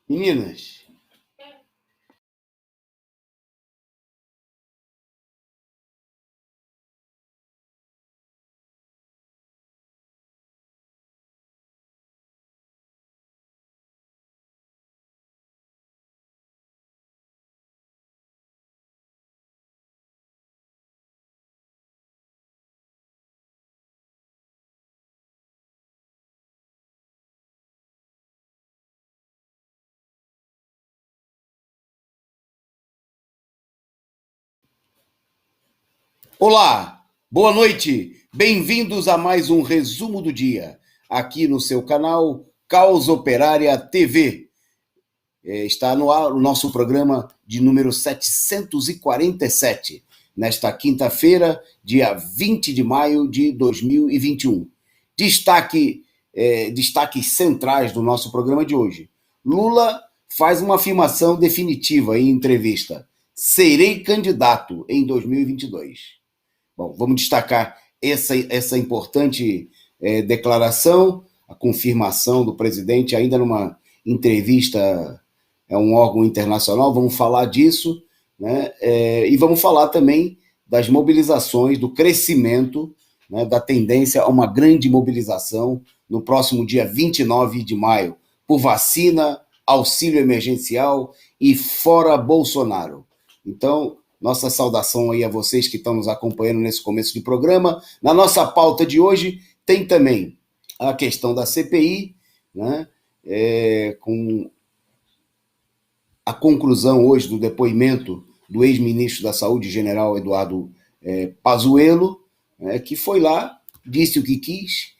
Meninas, olá, boa noite, bem-vindos a mais um resumo do dia, aqui no seu canal Caos Operária TV. Está no ar o nosso programa de número 747, nesta quinta-feira, dia 20 de maio de 2021. Destaques centrais do nosso programa de hoje. Lula faz uma afirmação definitiva em entrevista: serei candidato em 2022. Bom, vamos destacar essa importante declaração, a confirmação do presidente, ainda numa entrevista a um órgão internacional. Vamos falar disso, né? E vamos falar também das mobilizações, do crescimento, né, da tendência a uma grande mobilização no próximo dia 29 de maio, por vacina, auxílio emergencial e fora Bolsonaro. Então, nossa saudação aí a vocês que estão nos acompanhando nesse começo de programa. Na nossa pauta de hoje tem também a questão da CPI, né? Com a conclusão hoje do depoimento do ex-ministro da Saúde, general Eduardo Pazuello, que foi lá, disse o que quis,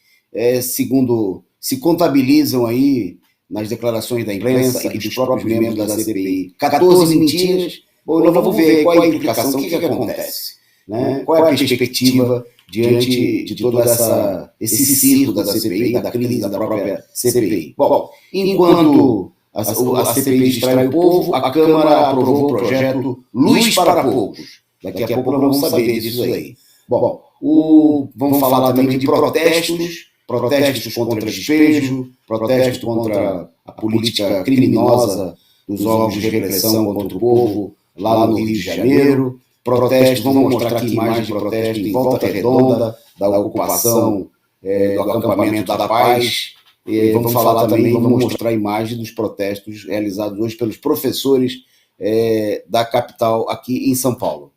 segundo se contabilizam aí nas declarações da imprensa e dos próprios membros da CPI, 14 mentiras. Bom, nós vamos ver qual é a implicação, o que acontece, né? Qual é a perspectiva diante de todo esse circo da CPI, da crise da própria CPI. Bom, enquanto a CPI distrai o povo, a Câmara aprovou o projeto Luz para Poucos. Daqui a pouco nós vamos saber disso aí. Bom, vamos falar também de protestos contra despejo, protestos contra a política criminosa dos órgãos de repressão contra o povo lá no Rio de Janeiro, protestos, vamos mostrar aqui imagens de protesto em Volta Redonda, da ocupação do acampamento da Paz. Vamos falar também, vamos mostrar imagens dos protestos realizados hoje pelos professores da capital aqui em São Paulo.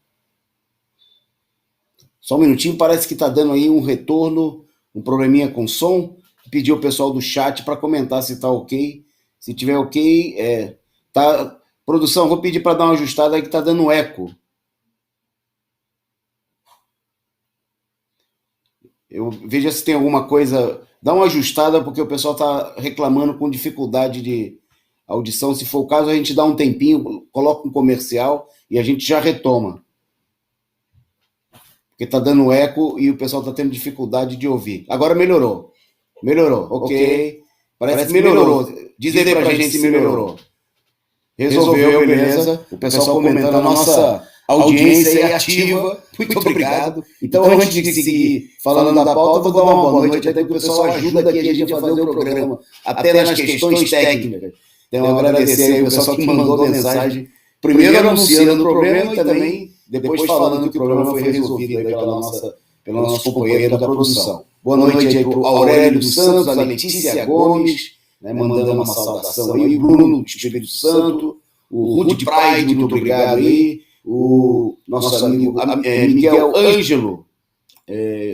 Só um minutinho, parece que está dando aí um retorno, um probleminha com som. Pedi ao pessoal do chat para comentar se está ok. Se tiver ok, tá. Produção, vou pedir para dar uma ajustada aí que está dando eco. Eu veja se tem alguma coisa. Dá uma ajustada, porque o pessoal está reclamando com dificuldade de audição. Se for o caso, a gente dá um tempinho, coloca um comercial e a gente já retoma. Porque está dando eco e o pessoal está tendo dificuldade de ouvir. Agora melhorou. Melhorou, ok. Parece que melhorou. Diz aí pra gente se melhorou. Resolveu, beleza. O pessoal comentando, a nossa audiência é ativa. Muito obrigado. Então, antes de seguir falando da pauta, vou dar uma boa noite, até que o pessoal ajuda aqui a gente a fazer o programa, até nas questões técnicas. Então, agradecer aí o pessoal que mandou mensagem, primeiro anunciando o problema e também depois falando que o problema foi resolvido aí pelo nosso companheiro da produção. Boa noite aí para o Aurélio dos Santos, a Letícia Gomes, né, mandando uma saudação aí, o Bruno do Espírito Santo, o Rude Pride, muito obrigado aí, o nosso amigo Miguel Ângelo,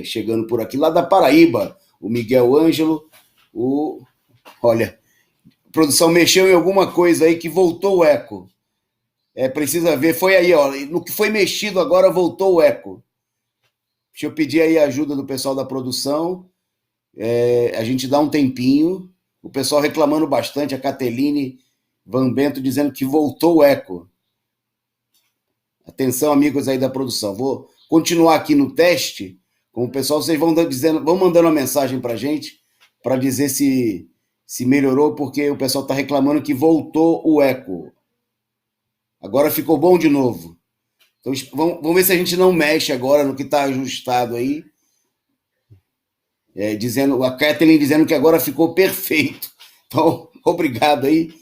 chegando por aqui, lá da Paraíba, o Miguel Ângelo, olha, a produção mexeu em alguma coisa aí que voltou o eco. Precisa ver, foi aí, ó, no que foi mexido agora voltou o eco. Deixa eu pedir aí a ajuda do pessoal da produção, a gente dá um tempinho. O pessoal reclamando bastante, a Cateline Van Bento dizendo que voltou o eco. Atenção, amigos aí da produção. Vou continuar aqui no teste com o pessoal. Vocês vão mandando uma mensagem para a gente para dizer se melhorou, porque o pessoal está reclamando que voltou o eco. Agora ficou bom de novo. Então, vamos ver se a gente não mexe agora no que está ajustado aí. A Kathleen dizendo que agora ficou perfeito. Então, obrigado aí.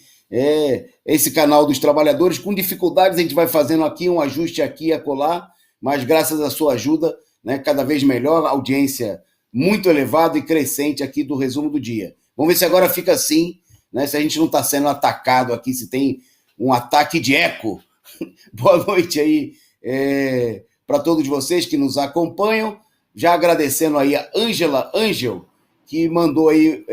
esse canal dos trabalhadores. Com dificuldades, a gente vai fazendo aqui um ajuste aqui e acolá, mas graças à sua ajuda, né, cada vez melhor, audiência muito elevada e crescente aqui do Resumo do Dia. Vamos ver se agora fica assim, né, se a gente não está sendo atacado aqui, se tem um ataque de eco. Boa noite aí para todos vocês que nos acompanham. Já agradecendo aí a Ângela Ângel, que mandou aí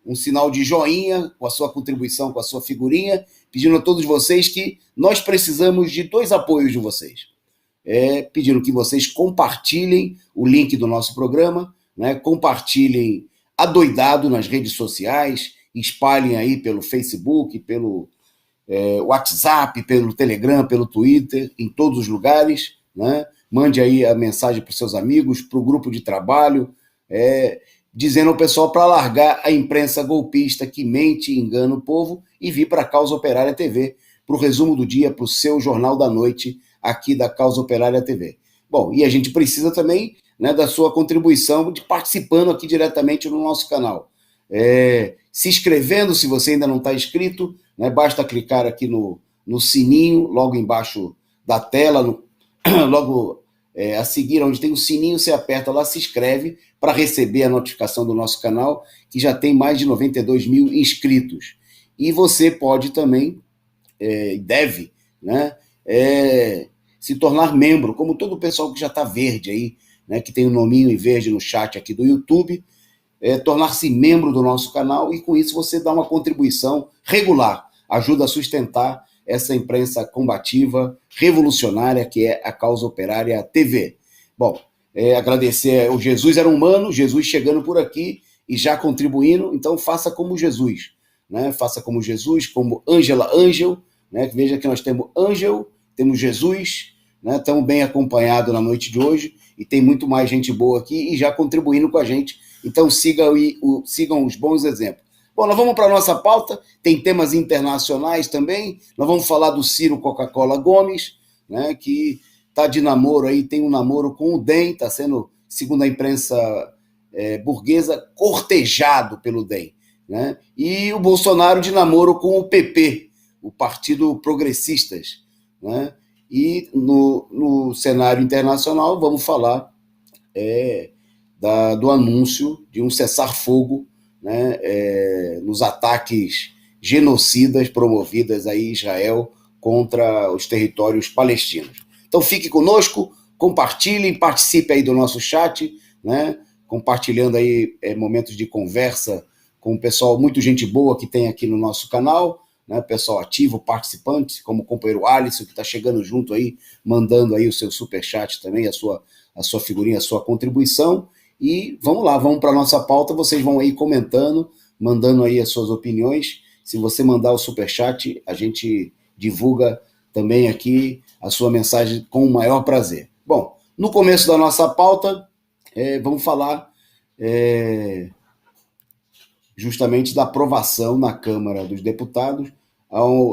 um sinal de joinha com a sua contribuição, com a sua figurinha, pedindo a todos vocês que nós precisamos de 2 apoios de vocês. Pedindo que vocês compartilhem o link do nosso programa, né? Compartilhem adoidado nas redes sociais, espalhem aí pelo Facebook, pelo WhatsApp, pelo Telegram, pelo Twitter, em todos os lugares, né? Mande aí a mensagem para os seus amigos, para o grupo de trabalho, dizendo ao pessoal para largar a imprensa golpista que mente e engana o povo e vir para a Causa Operária TV, para o Resumo do Dia, para o seu Jornal da Noite, aqui da Causa Operária TV. Bom, e a gente precisa também, né, da sua contribuição, de participando aqui diretamente no nosso canal. Se inscrevendo, se você ainda não está inscrito, né, basta clicar aqui no sininho, logo embaixo da tela, logo a seguir, onde tem o sininho, você aperta lá, se inscreve para receber a notificação do nosso canal, que já tem mais de 92 mil inscritos. E você pode também, deve, né, se tornar membro, como todo o pessoal que já está verde aí, né, que tem o nominho em verde no chat aqui do YouTube, tornar-se membro do nosso canal e com isso você dá uma contribuição regular, ajuda a sustentar essa imprensa combativa, revolucionária que é a Causa Operária TV. Bom, agradecer, o Jesus era humano, Jesus chegando por aqui e já contribuindo, então faça como Jesus, né? Faça como Jesus, como Ângela Ângel, né? Veja que nós temos Ângel, temos Jesus, né? Estamos bem acompanhados na noite de hoje e tem muito mais gente boa aqui e já contribuindo com a gente, então sigam os bons exemplos. Bom, nós vamos para a nossa pauta, tem temas internacionais também, nós vamos falar do Ciro Coca-Cola Gomes, né, que está de namoro aí, tem um namoro com o DEM, está sendo, segundo a imprensa burguesa, cortejado pelo DEM, né, e o Bolsonaro de namoro com o PP, o Partido Progressistas, né, e no cenário internacional vamos falar do anúncio de um cessar-fogo, né, nos ataques genocidas promovidos aí em Israel contra os territórios palestinos. Então fique conosco, compartilhem, participe aí do nosso chat, né, compartilhando aí momentos de conversa com o pessoal, muito gente boa que tem aqui no nosso canal, né, pessoal ativo, participante, como o companheiro Alisson, que está chegando junto aí, mandando aí o seu superchat também, a sua figurinha, a sua contribuição. E vamos lá, vamos para a nossa pauta, vocês vão aí comentando, mandando aí as suas opiniões. Se você mandar o superchat, a gente divulga também aqui a sua mensagem com o maior prazer. Bom, no começo da nossa pauta, vamos falar justamente da aprovação na Câmara dos Deputados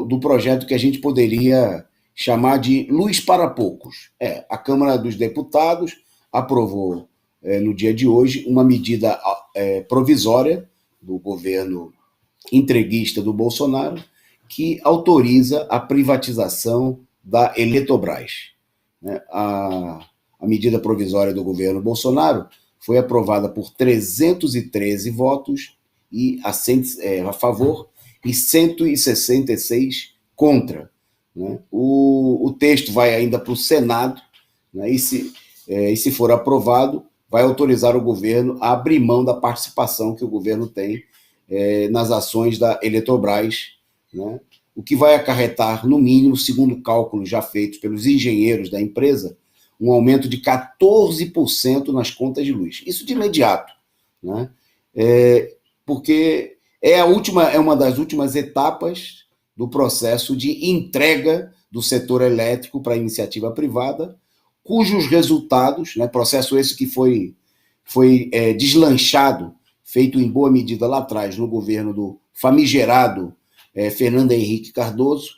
do projeto que a gente poderia chamar de Luz para Poucos. A Câmara dos Deputados aprovou no dia de hoje, uma medida provisória do governo entreguista do Bolsonaro que autoriza a privatização da Eletrobras. A medida provisória do governo Bolsonaro foi aprovada por 313 votos a favor e 166 contra. Né? O texto vai ainda para o Senado, né? E se for aprovado, vai autorizar o governo a abrir mão da participação que o governo tem nas ações da Eletrobras, né? O que vai acarretar, no mínimo, segundo cálculos já feitos pelos engenheiros da empresa, um aumento de 14% nas contas de luz. Isso de imediato, né? Porque é uma das últimas etapas do processo de entrega do setor elétrico para a iniciativa privada, cujos resultados, né, processo esse que foi deslanchado, feito em boa medida lá atrás, no governo do famigerado Fernando Henrique Cardoso,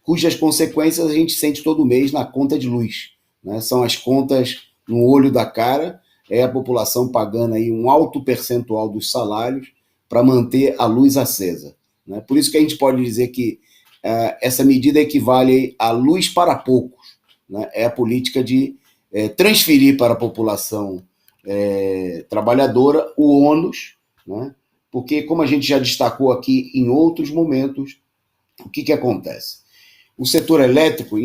cujas consequências a gente sente todo mês na conta de luz. Né? São as contas no olho da cara, a população pagando aí um alto percentual dos salários para manter a luz acesa. né? Por isso que a gente pode dizer que essa medida equivale a luz para poucos, né? É a política de transferir para a população trabalhadora o ônus, né? Porque, como a gente já destacou aqui em outros momentos, o que acontece? O setor elétrico,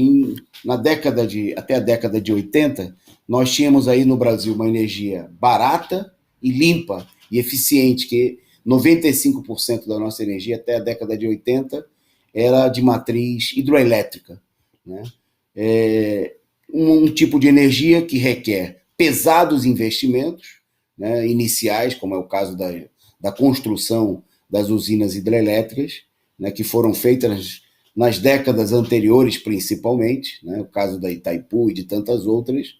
até a década de 80, nós tínhamos aí no Brasil uma energia barata e limpa e eficiente, que 95% da nossa energia até a década de 80 era de matriz hidroelétrica, né? Um tipo de energia que requer pesados investimentos, né, iniciais, como é o caso da construção das usinas hidrelétricas, né, que foram feitas nas décadas anteriores, principalmente, né, o caso da Itaipu e de tantas outras,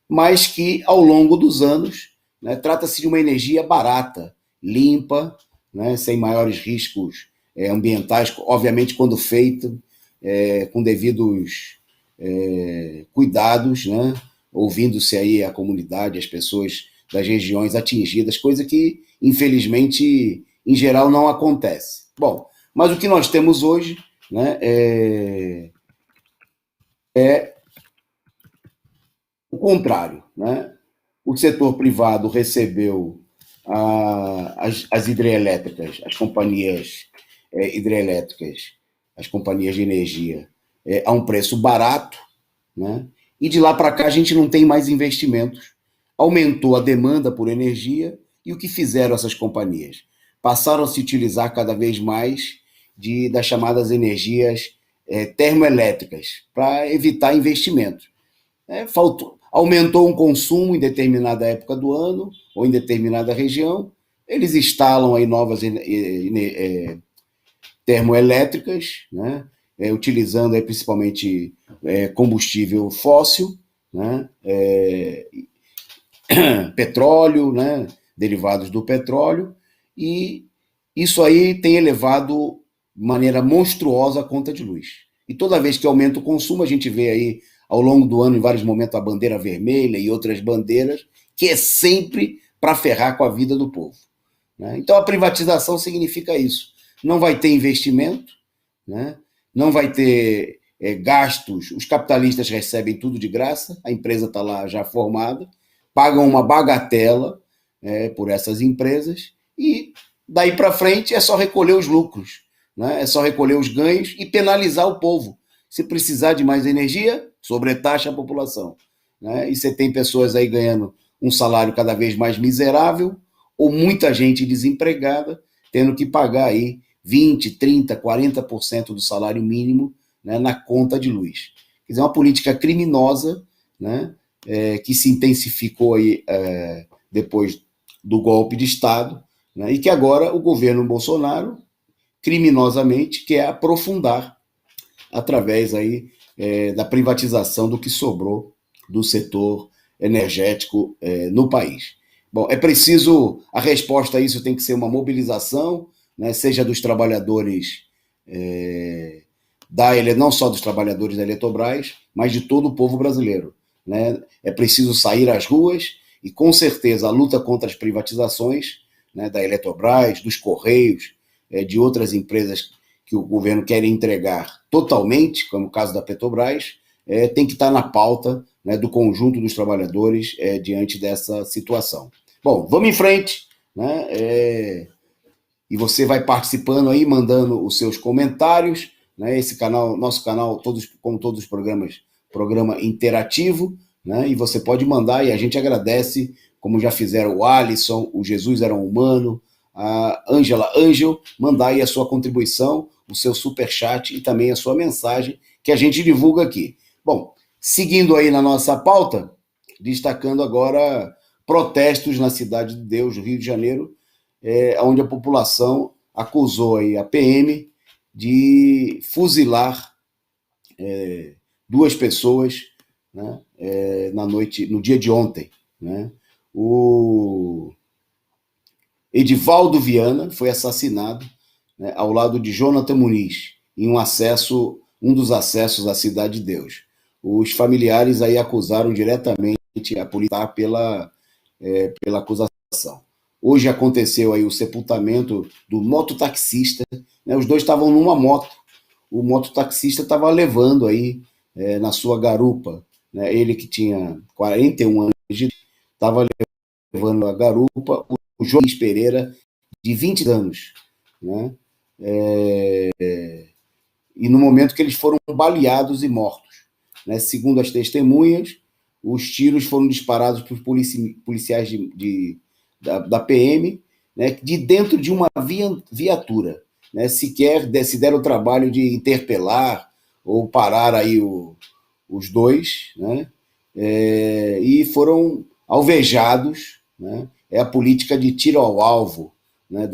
mas que, ao longo dos anos, né, trata-se de uma energia barata, limpa, né, sem maiores riscos ambientais, obviamente, quando feita com devidos cuidados, né, ouvindo-se aí a comunidade, as pessoas das regiões atingidas, coisa que, infelizmente, em geral, não acontece. Bom, mas o que nós temos hoje, né, é o contrário, né? O setor privado recebeu as hidrelétricas, as companhias hidrelétricas, as companhias de energia, a um preço barato, né? E de lá para cá a gente não tem mais investimentos. Aumentou a demanda por energia e o que fizeram essas companhias? Passaram a se utilizar cada vez mais das chamadas energias termoelétricas para evitar investimentos. Aumentou um consumo em determinada época do ano ou em determinada região, eles instalam aí novas termoelétricas, né, utilizando aí principalmente combustível fóssil, né, petróleo, né, derivados do petróleo, e isso aí tem elevado de maneira monstruosa a conta de luz. E toda vez que aumenta o consumo, a gente vê aí ao longo do ano, em vários momentos, a bandeira vermelha e outras bandeiras, que é sempre para ferrar com a vida do povo, né? Então, a privatização significa isso. Não vai ter investimento, né? Não vai ter gastos, os capitalistas recebem tudo de graça, a empresa está lá já formada, pagam uma bagatela por essas empresas e daí para frente é só recolher os lucros, né? É só recolher os ganhos e penalizar o povo. Se precisar de mais energia, sobretaxa a população, né? E você tem pessoas aí ganhando um salário cada vez mais miserável ou muita gente desempregada tendo que pagar aí 20, 30, 40% do salário mínimo, né, na conta de luz. Quer dizer, uma política criminosa, né, que se intensificou aí, depois do golpe de Estado, né, e que agora o governo Bolsonaro, criminosamente, quer aprofundar através aí, da privatização do que sobrou do setor energético no país. Bom, é preciso, a resposta a isso tem que ser uma mobilização, né, seja dos trabalhadores não só dos trabalhadores da Eletrobras, mas de todo o povo brasileiro, né? É preciso sair às ruas e, com certeza, a luta contra as privatizações, né, da Eletrobras, dos Correios, de outras empresas que o governo quer entregar totalmente, como o caso da Petrobras, tem que estar na pauta, né, do conjunto dos trabalhadores diante dessa situação. Bom, vamos em frente, né? E você vai participando aí, mandando os seus comentários, né? Esse canal, nosso canal, como todos os programas, programa interativo, né? E você pode mandar e a gente agradece, como já fizeram o Alisson, o Jesus Era um Humano, a Ângela Ângel, mandar aí a sua contribuição, o seu superchat e também a sua mensagem, que a gente divulga aqui. Bom, seguindo aí na nossa pauta, destacando agora protestos na Cidade de Deus, no Rio de Janeiro, onde a população acusou aí a PM de fuzilar duas pessoas, né, no dia de ontem, né? O Edivaldo Viana foi assassinado, né, ao lado de Jonathan Muniz, em um dos acessos à Cidade de Deus. Os familiares aí acusaram diretamente a polícia pela acusação. Hoje aconteceu aí o sepultamento do mototaxista, né? Os dois estavam numa moto, o mototaxista estava levando aí na sua garupa, né? Ele que tinha 41 anos de idade, estava levando a garupa o João Pereira, de 20 anos, né? E no momento que eles foram baleados e mortos, né? Segundo as testemunhas, os tiros foram disparados por policiais da PM, né? De dentro de uma viatura, né? Sequer se deram o trabalho de interpelar ou parar aí os dois, né? E foram alvejados, né? É a política de tiro ao alvo, né?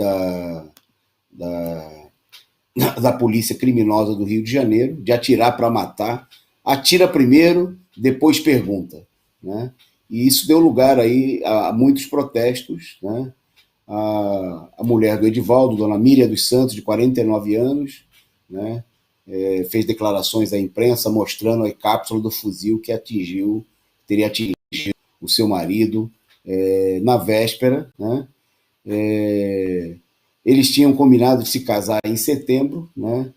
Da polícia criminosa do Rio de Janeiro, de atirar para matar, atira primeiro, depois pergunta, né? E isso deu lugar aí a muitos protestos, né? A mulher do Edivaldo, dona Míria dos Santos, de 49 anos, né? Fez declarações à imprensa mostrando a cápsula do fuzil que teria atingido o seu marido na véspera, né? Eles tinham combinado de se casar em setembro, né?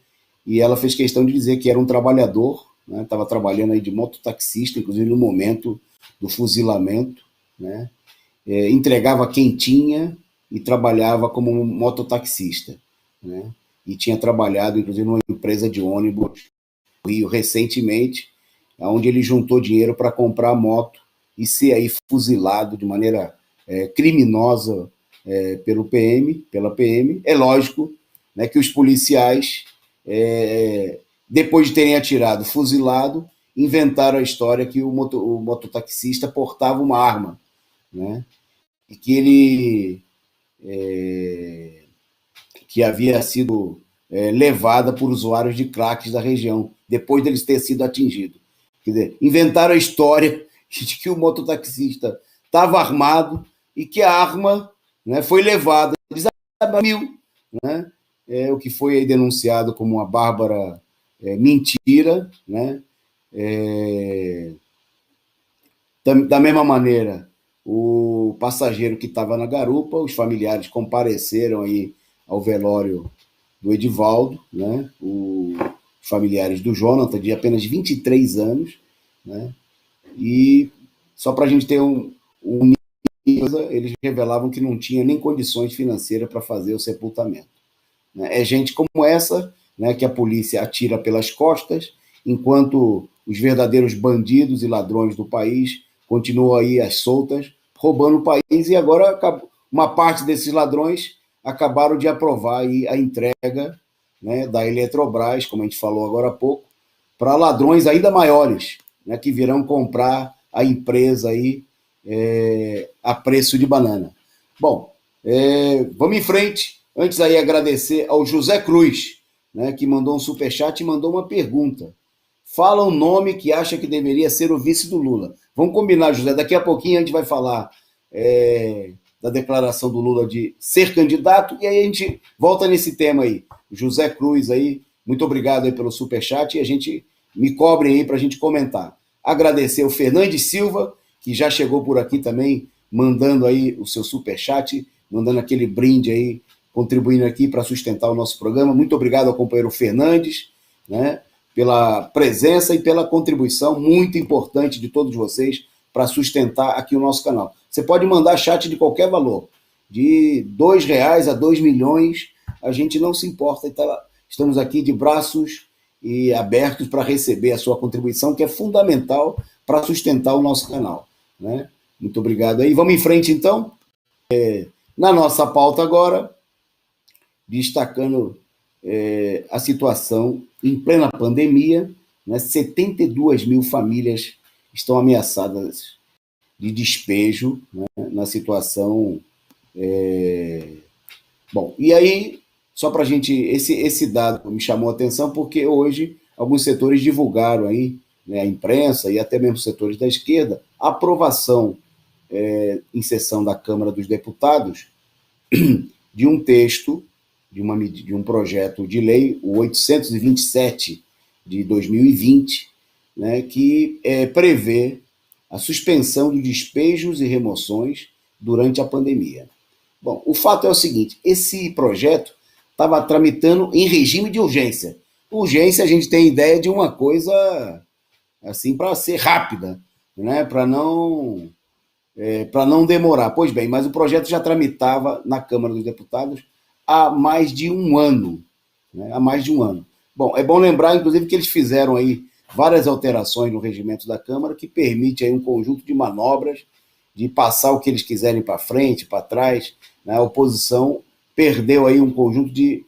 E ela fez questão de dizer que era um trabalhador, né? Estava trabalhando aí de mototaxista, inclusive no momento do fuzilamento, né? Entregava quentinha e trabalhava como mototaxista, né? E tinha trabalhado, inclusive, numa empresa de ônibus no Rio recentemente, onde ele juntou dinheiro para comprar a moto e ser aí fuzilado de maneira criminosa pela PM. É lógico, né, que os policiais, depois de terem atirado, fuzilado, inventaram a história que o mototaxista portava uma arma, né, e que ele que havia sido levada por usuários de cracks da região, depois deles ter sido atingido. Quer dizer, inventaram a história de que o mototaxista estava armado e que a arma, né, foi levada, desabamiu, né, o que foi aí denunciado como uma bárbara mentira, né. Da mesma maneira, o passageiro que estava na garupa, os familiares compareceram aí ao velório do Edivaldo, né, os familiares do Jonathan, de apenas 23 anos, né, e só para a gente ter eles revelavam que não tinha nem condições financeiras para fazer o sepultamento. É gente como essa, né, que a polícia atira pelas costas, enquanto os verdadeiros bandidos e ladrões do país continuam aí às soltas, roubando o país, e agora uma parte desses ladrões acabaram de aprovar aí a entrega, né, da Eletrobras, como a gente falou agora há pouco, para ladrões ainda maiores, né, que virão comprar a empresa aí a preço de banana. Bom, vamos em frente. Antes aí agradecer ao José Cruz, né, que mandou um superchat e mandou uma pergunta. Fala um nome que acha que deveria ser o vice do Lula. Vamos combinar, José, daqui a pouquinho a gente vai falar da declaração do Lula de ser candidato, e aí a gente volta nesse tema aí. José Cruz aí, muito obrigado aí pelo superchat, e a gente me cobre aí para a gente comentar. Agradecer o Fernandes Silva, que já chegou por aqui também, mandando aí o seu superchat, mandando aquele brinde aí, contribuindo aqui para sustentar o nosso programa. Muito obrigado ao companheiro Fernandes, né, pela presença e pela contribuição muito importante de todos vocês para sustentar aqui o nosso canal. Você pode mandar chat de qualquer valor, de R$ 2 a 2 milhões, a gente não se importa. Estamos aqui de braços e abertos para receber a sua contribuição, que é fundamental para sustentar o nosso canal, né? Muito obrigado aí. Vamos em frente, então. Na nossa pauta agora, destacando a situação em plena pandemia, né? 72 mil famílias estão ameaçadas de despejo, né? Na situação. Bom, e aí, só para a gente. Esse dado me chamou a atenção, porque hoje alguns setores divulgaram aí, né, a imprensa e até mesmo setores da esquerda, a aprovação em sessão da Câmara dos Deputados de um texto, de um projeto de lei, o 827 de 2020, né, que prevê a suspensão de despejos e remoções durante a pandemia. Bom, o fato é o seguinte, esse projeto estava tramitando em regime de urgência. Urgência, a gente tem ideia de uma coisa assim para ser rápida, né? Para não demorar. Pois bem, mas o projeto já tramitava na Câmara dos Deputados há mais de um ano, né? Há mais de um ano. Bom, é bom lembrar, inclusive, que eles fizeram aí várias alterações no regimento da Câmara que permite aí um conjunto de manobras de passar o que eles quiserem para frente, para trás, né? A oposição perdeu aí um conjunto de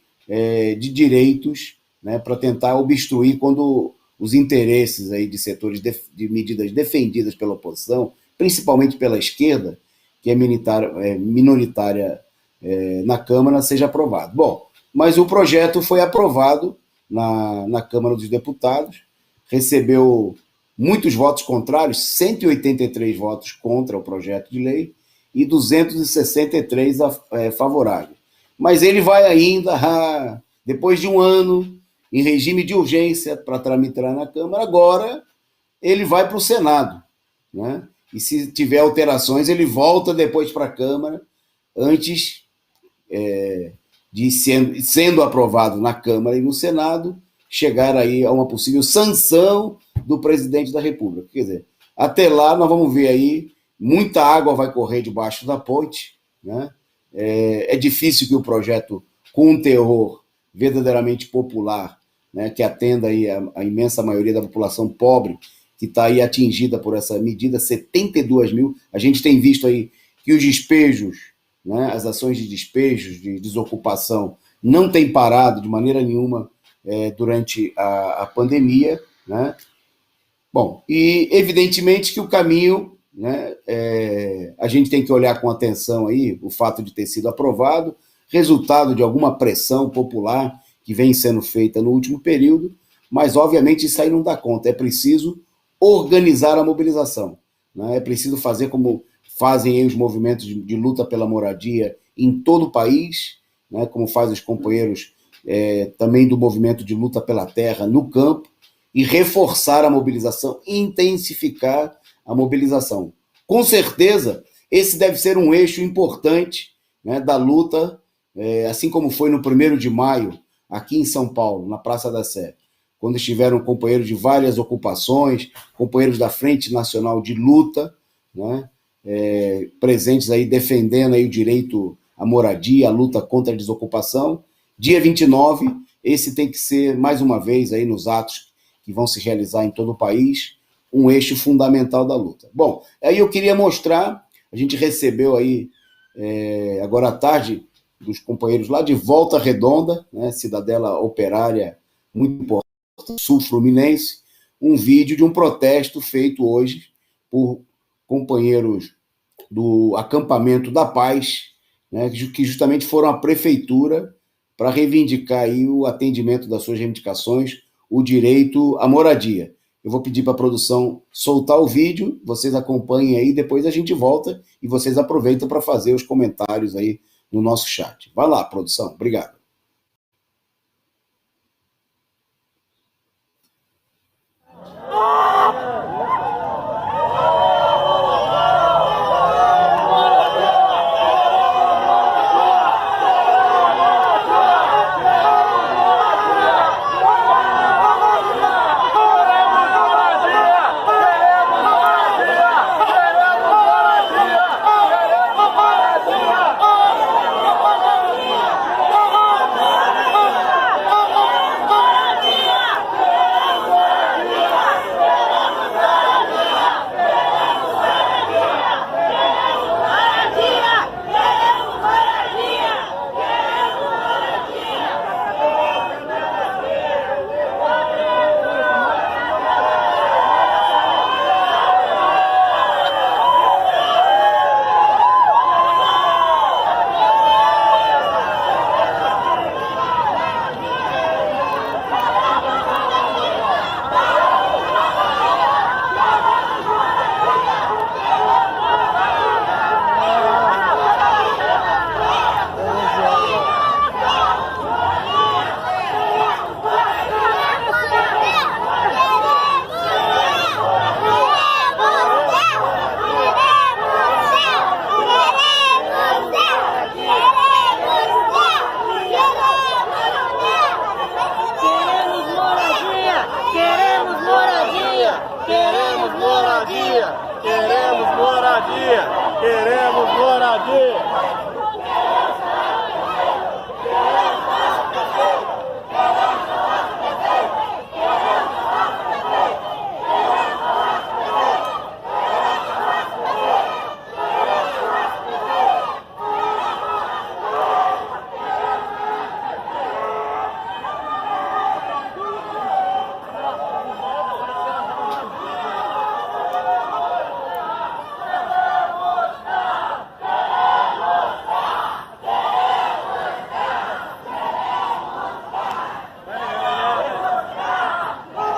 direitos, né, para tentar obstruir quando os interesses aí de setores de medidas defendidas pela oposição, principalmente pela esquerda, que é minoritária na Câmara, seja aprovado. Bom, mas o projeto foi aprovado na Câmara dos Deputados, recebeu muitos votos contrários, 183 votos contra o projeto de lei e 263 favoráveis. Mas ele vai ainda, depois de um ano, em regime de urgência para tramitar na Câmara, agora ele vai para o Senado, né? E se tiver alterações, ele volta depois para a Câmara, antes de sendo aprovado na Câmara e no Senado, chegar aí a uma possível sanção do presidente da República. Quer dizer, até lá nós vamos ver aí, muita água vai correr debaixo da ponte, né? É difícil que o projeto, com um teor verdadeiramente popular, né, que atenda aí a imensa maioria da população pobre, que está aí atingida por essa medida, 72 mil. A gente tem visto aí que os despejos, né, as ações de despejos, de desocupação, não têm parado de maneira nenhuma durante a pandemia, né? Bom, e evidentemente que o caminho, né, a gente tem que olhar com atenção aí o fato de ter sido aprovado, resultado de alguma pressão popular que vem sendo feita no último período, mas obviamente isso aí não dá conta, é preciso organizar a mobilização, né? É preciso fazer como fazem aí os movimentos de luta pela moradia em todo o país, né, como fazem os companheiros também do movimento de luta pela terra no campo, e reforçar a mobilização, intensificar a mobilização. Com certeza, esse deve ser um eixo importante, né, da luta, assim como foi no 1º de maio, aqui em São Paulo, na Praça da Sé, quando estiveram companheiros de várias ocupações, companheiros da Frente Nacional de Luta, né, presentes aí defendendo aí o direito à moradia, a luta contra a desocupação. Dia 29, esse tem que ser, mais uma vez, aí nos atos que vão se realizar em todo o país, um eixo fundamental da luta. Bom, aí eu queria mostrar, a gente recebeu aí, agora à tarde, dos companheiros lá de Volta Redonda, né, cidadela operária muito importante, sul-fluminense, um vídeo de um protesto feito hoje por companheiros do Acampamento da Paz, né, que justamente foram à prefeitura para reivindicar aí o atendimento das suas reivindicações, o direito à moradia. Eu vou pedir para a produção soltar o vídeo, vocês acompanhem aí, depois a gente volta e vocês aproveitam para fazer os comentários aí no nosso chat. Vai lá, produção. Obrigado.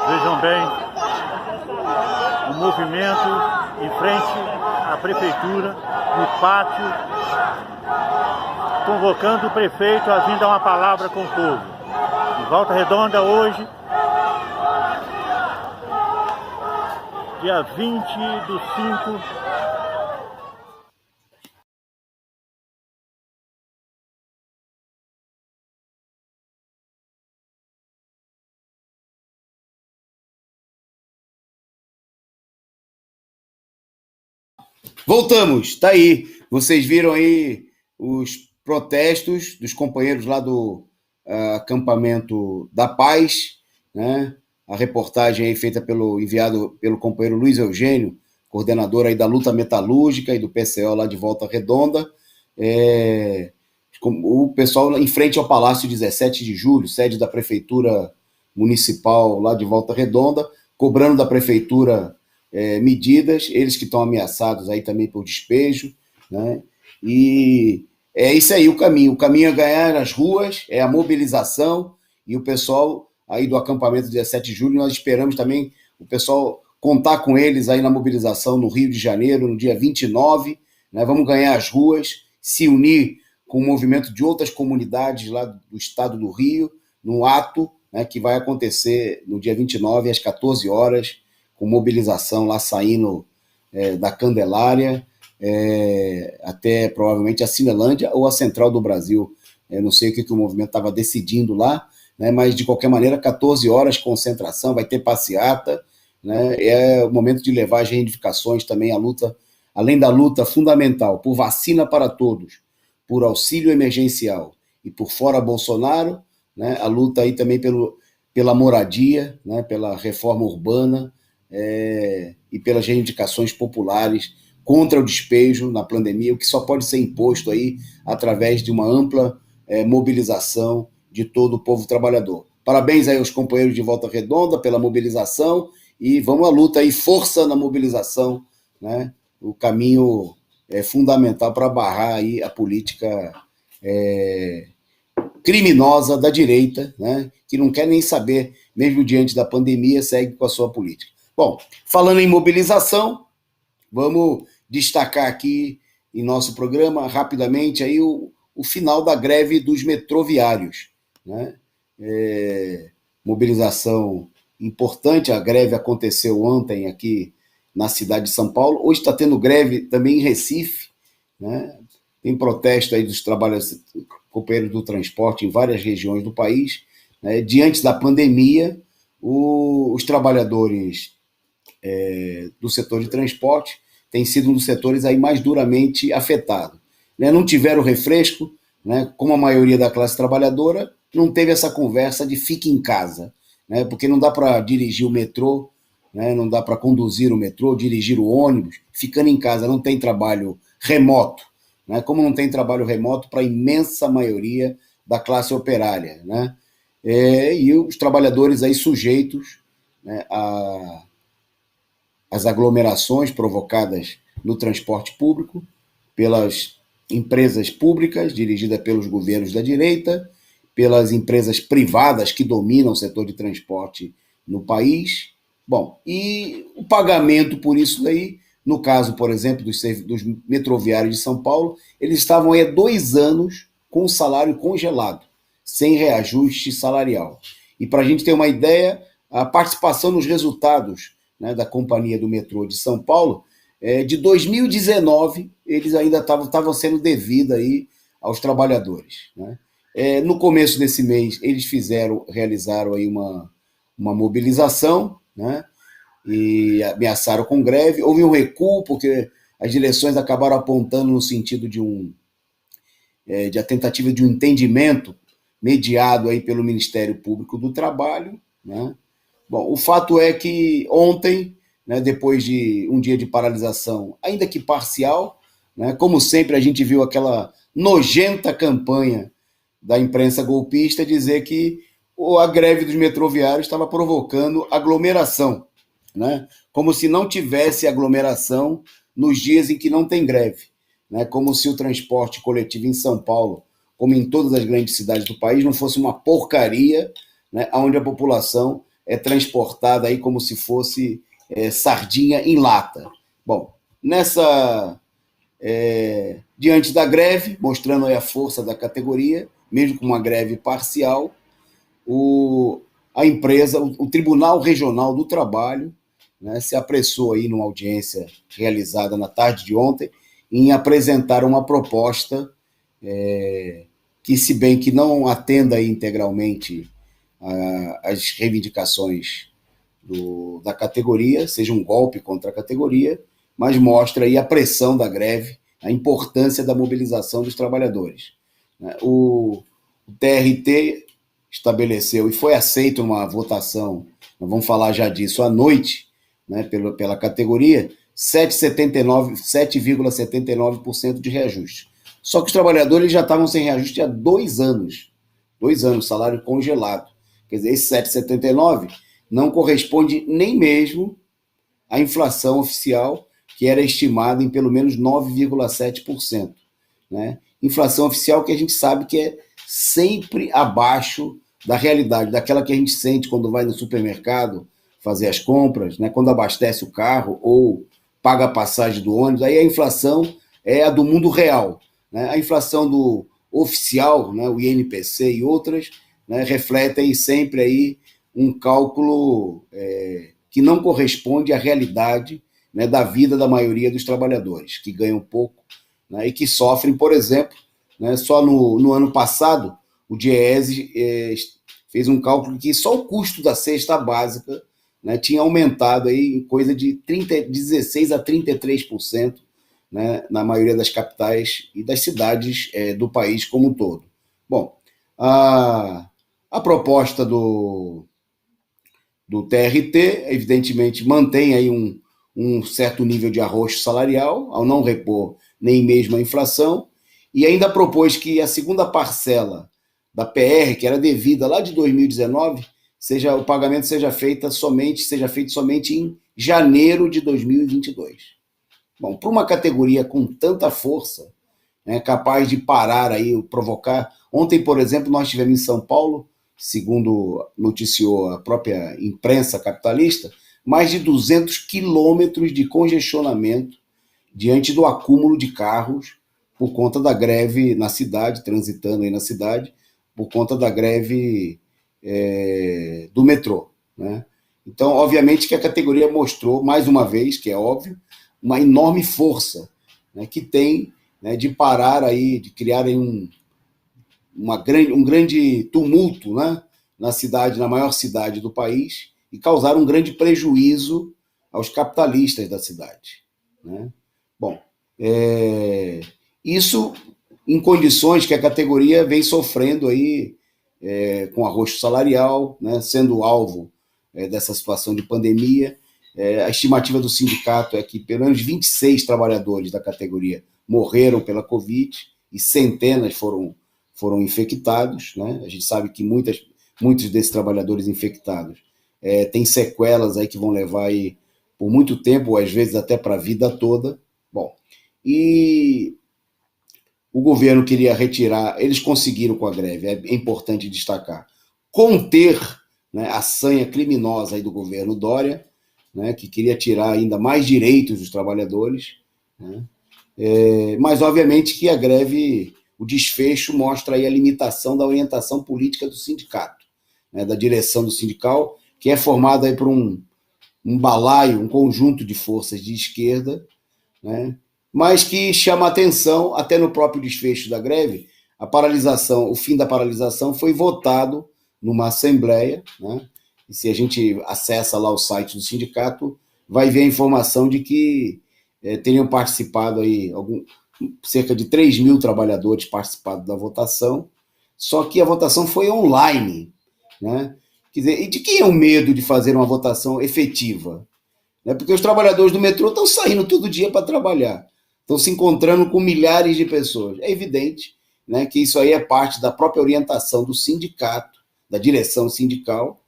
Vejam bem, o movimento em frente à prefeitura, no pátio, convocando o prefeito a vir dar uma palavra com o povo. Em Volta Redonda hoje, dia 20/5. Voltamos, tá aí. Vocês viram aí os protestos dos companheiros lá do acampamento da Paz, né? A reportagem aí feita enviado pelo companheiro Luiz Eugênio, coordenador aí da luta metalúrgica e do PCO lá de Volta Redonda. O pessoal em frente ao Palácio 17 de Julho, sede da Prefeitura Municipal lá de Volta Redonda, cobrando da Prefeitura medidas, eles que estão ameaçados aí também por despejo, né? E é isso aí o caminho é ganhar as ruas, é a mobilização, e o pessoal aí do acampamento 17 de julho, nós esperamos também o pessoal contar com eles aí na mobilização no Rio de Janeiro, no dia 29, né? Vamos ganhar as ruas, se unir com o movimento de outras comunidades lá do estado do Rio, num ato, né, que vai acontecer no dia 29, às 14 horas, com mobilização lá saindo da Candelária até provavelmente a Cinelândia ou a Central do Brasil. Não sei o que o movimento estava decidindo lá, né, mas de qualquer maneira, 14 horas, concentração, vai ter passeata, né, é o momento de levar as reivindicações também, a luta, além da luta fundamental por vacina para todos, por auxílio emergencial e por fora Bolsonaro, né, a luta aí também pela moradia, né, pela reforma urbana, e pelas reivindicações populares contra o despejo na pandemia, o que só pode ser imposto aí através de uma ampla mobilização de todo o povo trabalhador. Parabéns aí aos companheiros de Volta Redonda pela mobilização e vamos à luta aí, força na mobilização, né? O caminho é fundamental para barrar aí a política criminosa da direita, né? Que não quer nem saber, mesmo diante da pandemia, segue com a sua política. Bom, falando em mobilização, vamos destacar aqui em nosso programa, rapidamente, aí o final da greve dos metroviários, né? Mobilização importante, a greve aconteceu ontem aqui na cidade de São Paulo, hoje está tendo greve também em Recife, né? Tem protesto aí dos trabalhadores, companheiros do transporte em várias regiões do país, né? Diante da pandemia, os trabalhadores do setor de transporte tem sido um dos setores aí mais duramente afetado, né? Não tiveram refresco, né? Como a maioria da classe trabalhadora, não teve essa conversa de fique em casa, né? Porque não dá para dirigir o metrô, né? Não dá para conduzir o metrô, dirigir o ônibus, ficando em casa, não tem trabalho remoto, né? Como não tem trabalho remoto para a imensa maioria da classe operária, né? E os trabalhadores aí sujeitos, né, as aglomerações provocadas no transporte público pelas empresas públicas dirigidas pelos governos da direita, pelas empresas privadas que dominam o setor de transporte no país. Bom, e o pagamento por isso daí, no caso, por exemplo, dos metroviários de São Paulo, eles estavam aí há 2 anos com o salário congelado, sem reajuste salarial. E para a gente ter uma ideia, a participação nos resultados, né, da Companhia do Metrô de São Paulo, de 2019, eles ainda estavam sendo devidos aí aos trabalhadores, né? No começo desse mês, eles realizaram aí uma mobilização, né, e ameaçaram com greve. Houve um recuo, porque as direções acabaram apontando no sentido de a tentativa de um entendimento mediado aí pelo Ministério Público do Trabalho, né? Bom, o fato é que ontem, né, depois de um dia de paralisação, ainda que parcial, né, como sempre a gente viu aquela nojenta campanha da imprensa golpista dizer que a greve dos metroviários estava provocando aglomeração, né, como se não tivesse aglomeração nos dias em que não tem greve, né, como se o transporte coletivo em São Paulo, como em todas as grandes cidades do país, não fosse uma porcaria, né, onde a população é transportada aí como se fosse sardinha em lata. Bom, diante da greve, mostrando aí a força da categoria, mesmo com uma greve parcial, a empresa, o Tribunal Regional do Trabalho, né, se apressou aí numa audiência realizada na tarde de ontem em apresentar uma proposta que, se bem que não atenda aí integralmente as reivindicações da categoria, seja um golpe contra a categoria, mas mostra aí a pressão da greve, a importância da mobilização dos trabalhadores. O TRT estabeleceu e foi aceito uma votação, nós vamos falar já disso à noite, né, pela categoria, 7,79% de reajuste. Só que os trabalhadores já estavam sem reajuste há 2 anos. 2 anos, salário congelado. Quer dizer, esse 7,79 não corresponde nem mesmo à inflação oficial, que era estimada em pelo menos 9,7%. Né? Inflação oficial que a gente sabe que é sempre abaixo da realidade, daquela que a gente sente quando vai no supermercado fazer as compras, né? Quando abastece o carro ou paga a passagem do ônibus, aí a inflação é a do mundo real. Né? A inflação do oficial, né, o INPC e outras, né, refletem sempre aí um cálculo que não corresponde à realidade, né, da vida da maioria dos trabalhadores, que ganham pouco, né, e que sofrem, por exemplo, né, só no ano passado, o DIEESE fez um cálculo que só o custo da cesta básica, né, tinha aumentado aí em coisa de 16% a 33%, né, na maioria das capitais e das cidades do país como um todo. Bom, a proposta do TRT, evidentemente, mantém aí um certo nível de arroxo salarial, ao não repor nem mesmo a inflação, e ainda propôs que a segunda parcela da PR, que era devida lá de 2019, o pagamento seja feito somente em janeiro de 2022. Bom, para uma categoria com tanta força, né, capaz de parar aí, provocar... Ontem, por exemplo, nós tivemos em São Paulo, segundo noticiou a própria imprensa capitalista, mais de 200 quilômetros de congestionamento diante do acúmulo de carros por conta da greve na cidade, transitando aí na cidade, por conta da greve do metrô. Né? Então, obviamente que a categoria mostrou, mais uma vez, que é óbvio, uma enorme força, né, que tem, né, de parar aí, de criar aí um grande tumulto, né, na maior cidade do país, e causar um grande prejuízo aos capitalistas da cidade. Né? Bom, isso em condições que a categoria vem sofrendo aí, com arroxo salarial, né, sendo alvo dessa situação de pandemia. A estimativa do sindicato é que pelo menos 26 trabalhadores da categoria morreram pela Covid e centenas foram infectados. Né? A gente sabe que muitos desses trabalhadores infectados têm sequelas aí que vão levar aí por muito tempo, ou às vezes até para a vida toda. Bom, e o governo queria retirar, eles conseguiram com a greve, é importante destacar, conter, né, a sanha criminosa aí do governo Dória, né, que queria tirar ainda mais direitos dos trabalhadores, né? Mas obviamente que a greve, o desfecho mostra aí a limitação da orientação política do sindicato, né, da direção do sindical, que é formada aí por um balaio, um conjunto de forças de esquerda, né, mas que chama atenção, até no próprio desfecho da greve, o fim da paralisação foi votado numa assembleia, né, e se a gente acessa lá o site do sindicato, vai ver a informação de que teriam participado aí, cerca de 3 mil trabalhadores participaram da votação, só que a votação foi online, né? Quer dizer, e de quem é o medo de fazer uma votação efetiva? Porque os trabalhadores do metrô estão saindo todo dia para trabalhar, estão se encontrando com milhares de pessoas. É evidente, né, que isso aí é parte da própria orientação do sindicato, da direção sindical,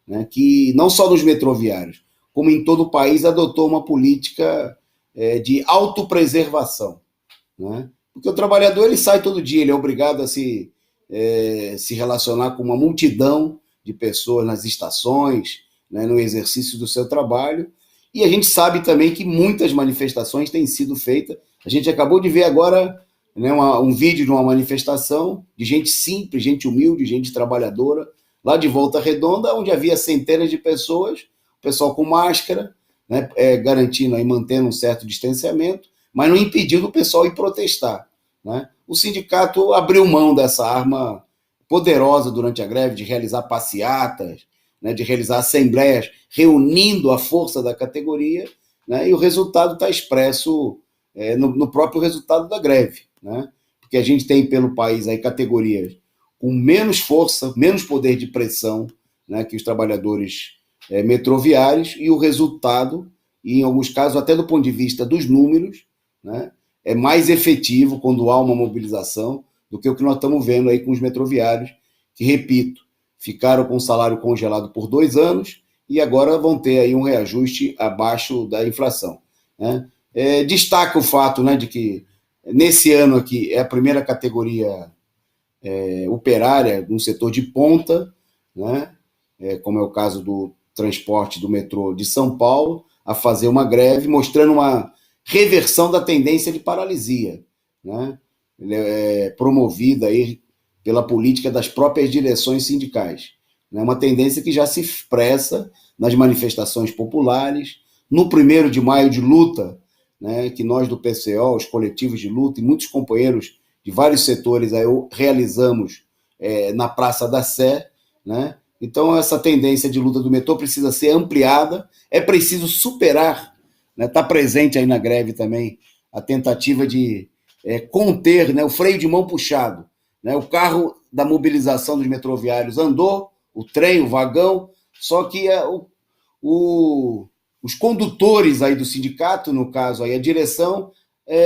né, que não só nos metroviários, como em todo o país, adotou uma política de autopreservação, né? Porque o trabalhador ele sai todo dia, ele é obrigado a se relacionar com uma multidão de pessoas nas estações, né, no exercício do seu trabalho, e a gente sabe também que muitas manifestações têm sido feitas. A gente acabou de ver agora, né, um vídeo de uma manifestação de gente simples, gente humilde, gente trabalhadora, lá de Volta Redonda, onde havia centenas de pessoas, o pessoal com máscara, né, garantindo e mantendo um certo distanciamento, mas não impediu do pessoal ir protestar, né? O sindicato abriu mão dessa arma poderosa durante a greve, de realizar passeatas, né, de realizar assembleias, reunindo a força da categoria, né, e o resultado está expresso no próprio resultado da greve, né? Porque a gente tem pelo país aí categorias com menos força, menos poder de pressão, né, que os trabalhadores metroviários, e o resultado, e em alguns casos até do ponto de vista dos números, né, é mais efetivo quando há uma mobilização do que o que nós estamos vendo aí com os metroviários, que, repito, ficaram com o salário congelado por 2 anos e agora vão ter aí um reajuste abaixo da inflação, né? Destaca o fato, né, de que nesse ano aqui é a primeira categoria operária no setor de ponta, né, como é o caso do transporte do metrô de São Paulo, a fazer uma greve, mostrando uma reversão da tendência de paralisia, né, promovida aí pela política das próprias direções sindicais. É uma tendência que já se expressa nas manifestações populares, no 1º de maio de luta, né, que nós do PCO, os coletivos de luta e muitos companheiros de vários setores aí realizamos na Praça da Sé, né? Então essa tendência de luta do metrô precisa ser ampliada, é preciso superar, né? Está presente aí na greve também a tentativa de conter, né, o freio de mão puxado, né? O carro da mobilização dos metroviários andou, o trem, o vagão, só que os condutores aí do sindicato, no caso aí a direção,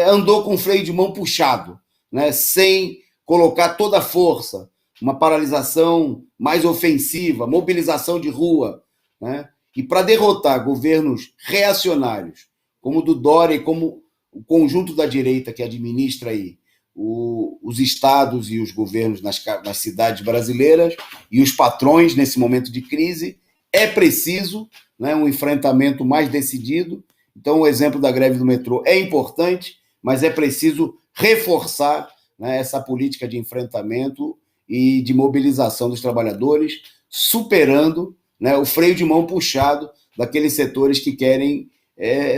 andou com o freio de mão puxado, né, sem colocar toda a força, uma paralisação mais ofensiva, mobilização de rua, né? E para derrotar governos reacionários, como o do Dória e como o conjunto da direita que administra aí os estados e os governos nas cidades brasileiras e os patrões nesse momento de crise, é preciso, né, um enfrentamento mais decidido. Então o exemplo da greve do metrô é importante, mas é preciso reforçar, né, essa política de enfrentamento e de mobilização dos trabalhadores, superando, né, o freio de mão puxado daqueles setores que querem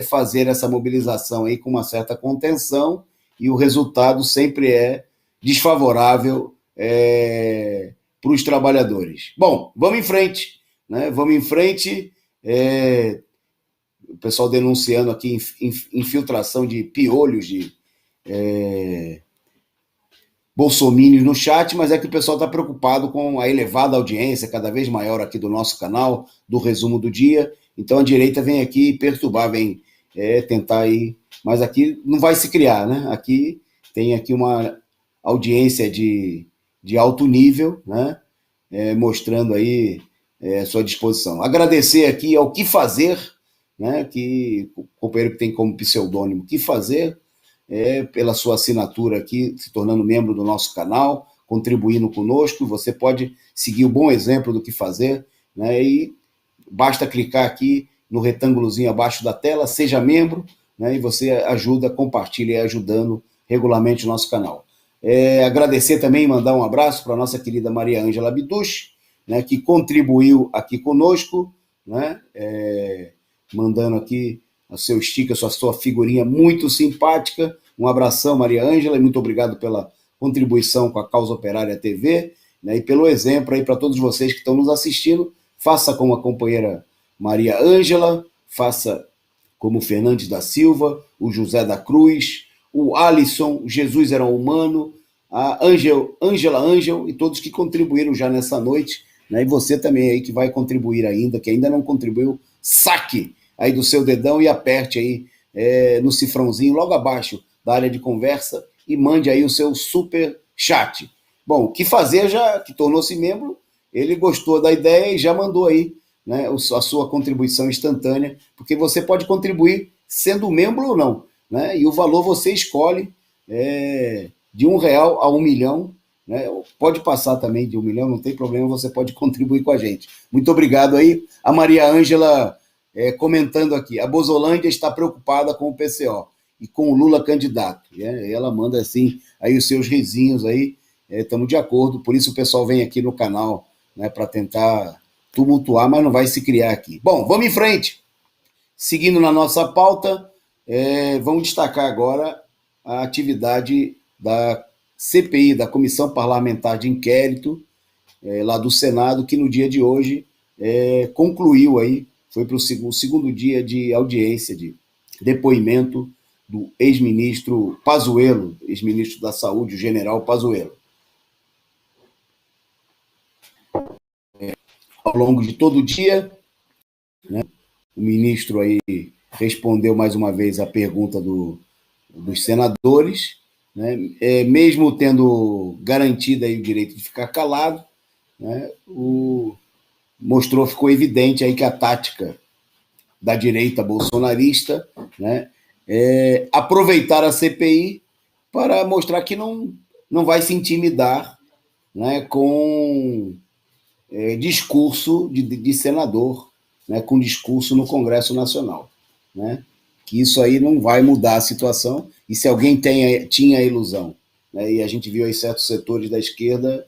fazer essa mobilização aí com uma certa contenção, e o resultado sempre é desfavorável para os trabalhadores. Bom, vamos em frente, né? Vamos em frente. O pessoal denunciando aqui infiltração de piolhos de bolsominions no chat, mas é que o pessoal está preocupado com a elevada audiência cada vez maior aqui do nosso canal, do resumo do dia. Então a direita vem aqui perturbar, vem tentar aí, mas aqui não vai se criar, né? Aqui tem aqui uma audiência de alto nível, né? Mostrando aí sua disposição. Agradecer aqui ao Que Fazer, né? Que o companheiro que tem como pseudônimo Que Fazer, pela sua assinatura aqui, se tornando membro do nosso canal, contribuindo conosco. Você pode seguir o bom exemplo do Que Fazer, né? E basta clicar aqui no retângulozinho abaixo da tela, seja membro, né? E você ajuda, compartilha ajudando regularmente o nosso canal. Agradecer também e mandar um abraço para a nossa querida Maria Ângela Biduch, né, que contribuiu aqui conosco, né, mandando aqui o seu sticker, a sua figurinha muito simpática. Um abração, Maria Ângela, e muito obrigado pela contribuição com a Causa Operária TV, né, e pelo exemplo aí para todos vocês que estão nos assistindo. Faça como a companheira Maria Ângela, faça como o Fernandes da Silva, o José da Cruz, o Alisson, o Jesus Era Humano, a Ângela Ângel e todos que contribuíram já nessa noite, né? E você também aí que vai contribuir ainda, que ainda não contribuiu, saque aí do seu dedão e aperte aí no cifrãozinho logo abaixo da área de conversa e mande aí o seu super chat. Bom, o que fazer já que tornou-se membro, ele gostou da ideia e já mandou aí, né, a sua contribuição instantânea, porque você pode contribuir sendo membro ou não, né? E o valor você escolhe de R$1 a 1 milhão, né? Pode passar também de 1 milhão, não tem problema, você pode contribuir com a gente. Muito obrigado aí. A Maria Ângela comentando aqui, a Bozolândia está preocupada com o PCO e com o Lula candidato. Ela manda assim, aí os seus risinhos aí, estamos de acordo, por isso o pessoal vem aqui no canal, né, para tentar tumultuar, mas não vai se criar aqui. Bom, vamos em frente. Seguindo na nossa pauta, vamos destacar agora a atividade da CPI, da Comissão Parlamentar de Inquérito, lá do Senado, que no dia de hoje concluiu aí, foi para o segundo dia de audiência, de depoimento do ex-ministro Pazuello, ex-ministro da Saúde, o general Pazuello. Ao longo de todo o dia, né, o ministro aí respondeu mais uma vez a pergunta dos senadores, né, mesmo tendo garantido aí o direito de ficar calado, né, ficou evidente aí que a tática da direita bolsonarista, né, aproveitar a CPI para mostrar que não vai se intimidar, né, com discurso de senador, né, com discurso no Congresso Nacional, né, que isso aí não vai mudar a situação, e se alguém tinha a ilusão, né, e a gente viu aí certos setores da esquerda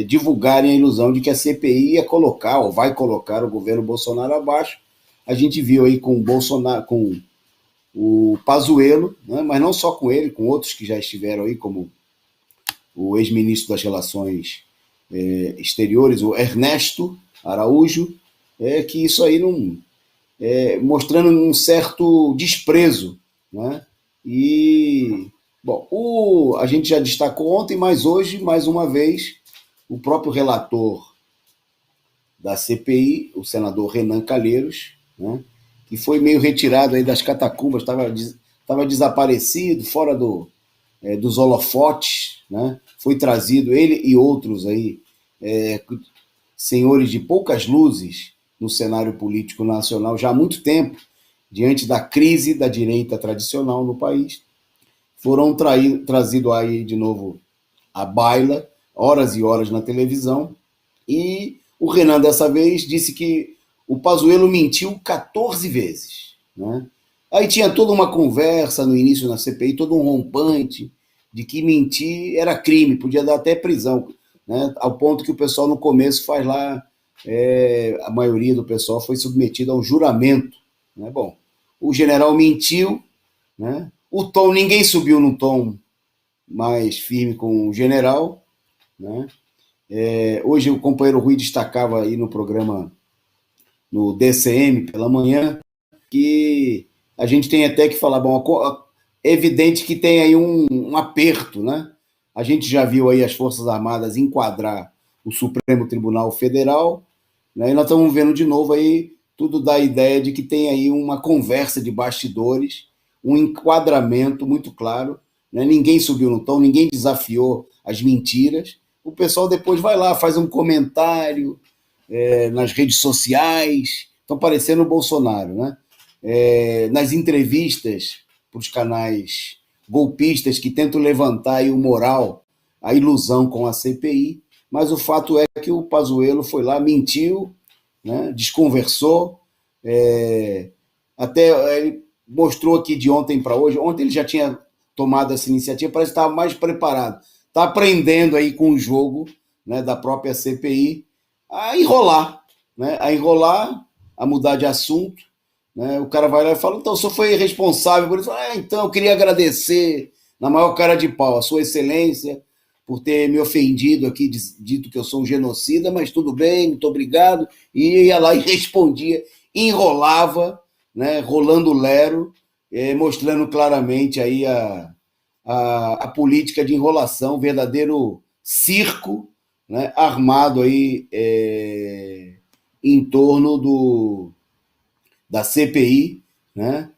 divulgarem a ilusão de que a CPI ia colocar, ou vai colocar o governo Bolsonaro abaixo, a gente viu aí com o Bolsonaro, com o Pazuello, né, mas não só com ele, com outros que já estiveram aí, como o ex-ministro das Relações Exteriores, o Ernesto Araújo, que isso aí não mostrando um certo desprezo, né? E bom, a gente já destacou ontem, mas hoje, mais uma vez, o próprio relator da CPI, o senador Renan Calheiros, né, que foi meio retirado aí das catacumbas, estava desaparecido, fora dos holofotes, né, foi trazido ele e outros aí, senhores de poucas luzes no cenário político nacional já há muito tempo, diante da crise da direita tradicional no país, foram trazidos aí de novo à baila, horas e horas na televisão, e o Renan dessa vez disse que o Pazuello mentiu 14 vezes, né? Aí tinha toda uma conversa no início na CPI, todo um rompante de que mentir era crime, podia dar até prisão, né? Ao ponto que o pessoal no começo faz lá, a maioria do pessoal foi submetida ao juramento, né? Bom, o general mentiu, né? O tom, ninguém subiu no tom mais firme com o general, né? Hoje o companheiro Rui destacava aí no programa, no DCM, pela manhã, que a gente tem até que falar, bom, é evidente que tem aí um aperto, né? A gente já viu aí as Forças Armadas enquadrar o Supremo Tribunal Federal, né? E nós estamos vendo de novo aí, tudo dá a ideia de que tem aí uma conversa de bastidores, um enquadramento muito claro, né? Ninguém subiu no tom, ninguém desafiou as mentiras, o pessoal depois vai lá, faz um comentário nas redes sociais, estão parecendo o Bolsonaro, né? Nas entrevistas para os canais golpistas que tentam levantar aí o moral, a ilusão com a CPI, mas o fato é que o Pazuello foi lá, mentiu, né? Desconversou, até ele mostrou aqui de ontem para hoje, ontem ele já tinha tomado essa iniciativa, parece que estava mais preparado, está aprendendo aí com o jogo, né, da própria CPI a enrolar, né, a mudar de assunto, né? O cara vai lá e fala, então, o senhor foi responsável por isso, então eu queria agradecer na maior cara de pau a sua excelência por ter me ofendido aqui, dito que eu sou um genocida, mas tudo bem, muito obrigado, e ia lá e respondia, enrolava, né, rolando o lero, mostrando claramente aí a política de enrolação, verdadeiro circo, né, armado aí em torno da CPI, né,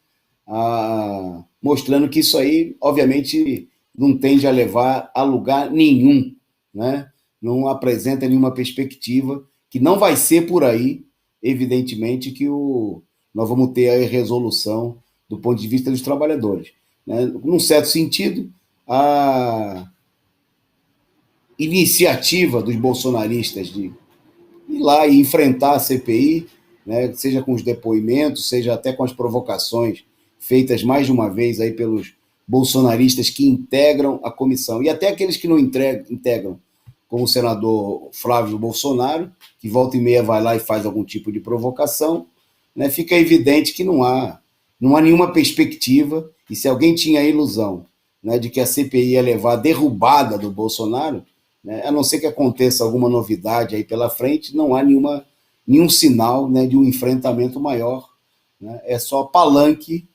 mostrando que isso aí, obviamente, não tende a levar a lugar nenhum, né? Não apresenta nenhuma perspectiva, que não vai ser por aí, evidentemente, que nós vamos ter a resolução do ponto de vista dos trabalhadores. Né? Num certo sentido, a iniciativa dos bolsonaristas de ir lá e enfrentar a CPI, né, seja com os depoimentos, seja até com as provocações feitas mais de uma vez aí pelos bolsonaristas que integram a comissão, e até aqueles que não integram, como o senador Flávio Bolsonaro, que volta e meia vai lá e faz algum tipo de provocação, né, fica evidente que não há nenhuma perspectiva, e se alguém tinha a ilusão, né, de que a CPI ia levar a derrubada do Bolsonaro, né, a não ser que aconteça alguma novidade aí pela frente, não há nenhum sinal, né, de um enfrentamento maior, né, é só palanque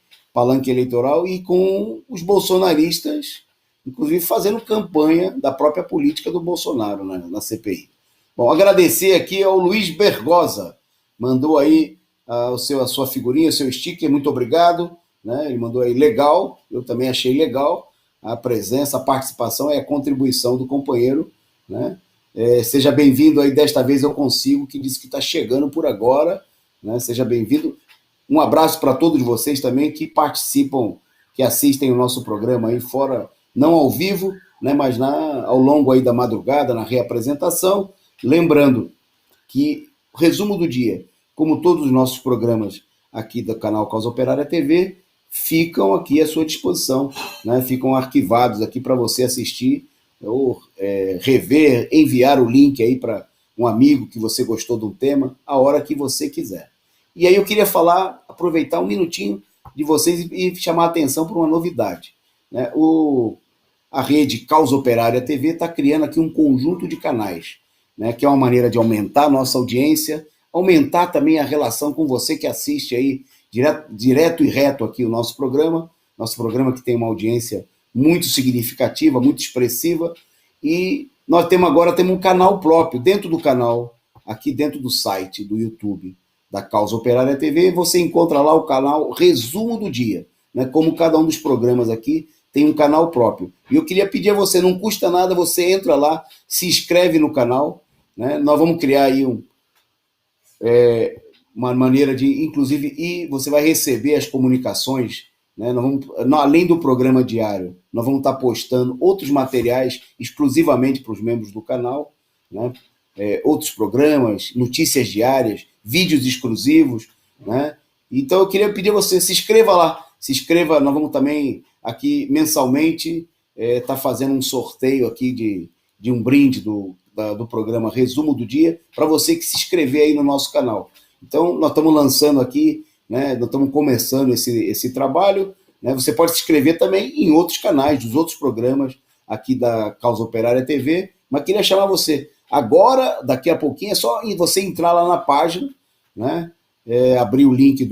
eleitoral, e com os bolsonaristas, inclusive fazendo campanha da própria política do Bolsonaro, né, na CPI. Bom, agradecer aqui ao Luiz Bergosa, mandou aí a sua figurinha, o seu sticker, muito obrigado, né, ele mandou aí legal, eu também achei legal a presença, a participação, a contribuição do companheiro, né? Seja bem-vindo aí, desta vez eu consigo, que disse que está chegando por agora, né? Seja bem-vindo. Um abraço para todos vocês também que participam, que assistem o nosso programa aí fora, não ao vivo, né, mas ao longo aí da madrugada, na reapresentação. Lembrando que o resumo do dia, como todos os nossos programas aqui do canal Causa Operária TV, ficam aqui à sua disposição, né? Ficam arquivados aqui para você assistir ou rever, enviar o link aí para um amigo que você gostou de um tema, a hora que você quiser. E aí eu queria aproveitar um minutinho de vocês e chamar a atenção para uma novidade, né? A rede Causa Operária TV está criando aqui um conjunto de canais, né, que é uma maneira de aumentar a nossa audiência, aumentar também a relação com você que assiste aí direto e reto aqui o nosso programa que tem uma audiência muito significativa, muito expressiva, e nós agora temos um canal próprio, dentro do canal, aqui dentro do site do YouTube da Causa Operária TV, você encontra lá o canal Resumo do Dia, né? Como cada um dos programas aqui tem um canal próprio. E eu queria pedir a você, não custa nada, você entra lá, se inscreve no canal, né? Nós vamos criar aí uma maneira de, inclusive, e você vai receber as comunicações, né? Além do programa diário, nós vamos estar postando outros materiais exclusivamente para os membros do canal, né? Outros programas, notícias diárias, vídeos exclusivos, né? Então eu queria pedir a você, se inscreva lá, nós vamos também aqui mensalmente tá fazendo um sorteio aqui de um brinde do programa Resumo do Dia, para você que se inscrever aí no nosso canal. Então nós estamos lançando aqui, né, nós estamos começando esse trabalho, né? Você pode se inscrever também em outros canais, dos outros programas aqui da Causa Operária TV, mas queria chamar você, agora, daqui a pouquinho, é só você entrar lá na página, né, abrir o link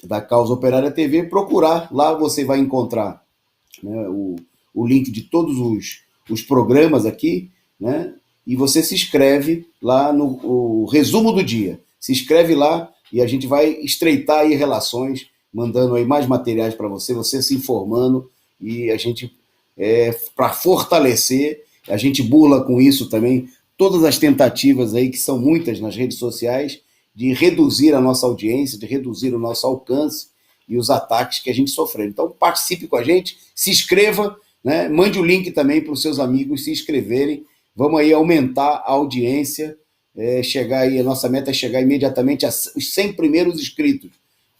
da Causa Operária TV, procurar, lá você vai encontrar, né, o link de todos os programas aqui, né, e você se inscreve lá no Resumo do Dia. Se inscreve lá e a gente vai estreitar aí relações, mandando aí mais materiais para você se informando, e a gente, para fortalecer, a gente burla com isso também todas as tentativas aí, que são muitas nas redes sociais, de reduzir a nossa audiência, de reduzir o nosso alcance e os ataques que a gente sofreu. Então participe com a gente, se inscreva, né? Mande o link também para os seus amigos se inscreverem. Vamos aí aumentar a audiência, chegar aí, a nossa meta é chegar imediatamente aos 100 primeiros inscritos,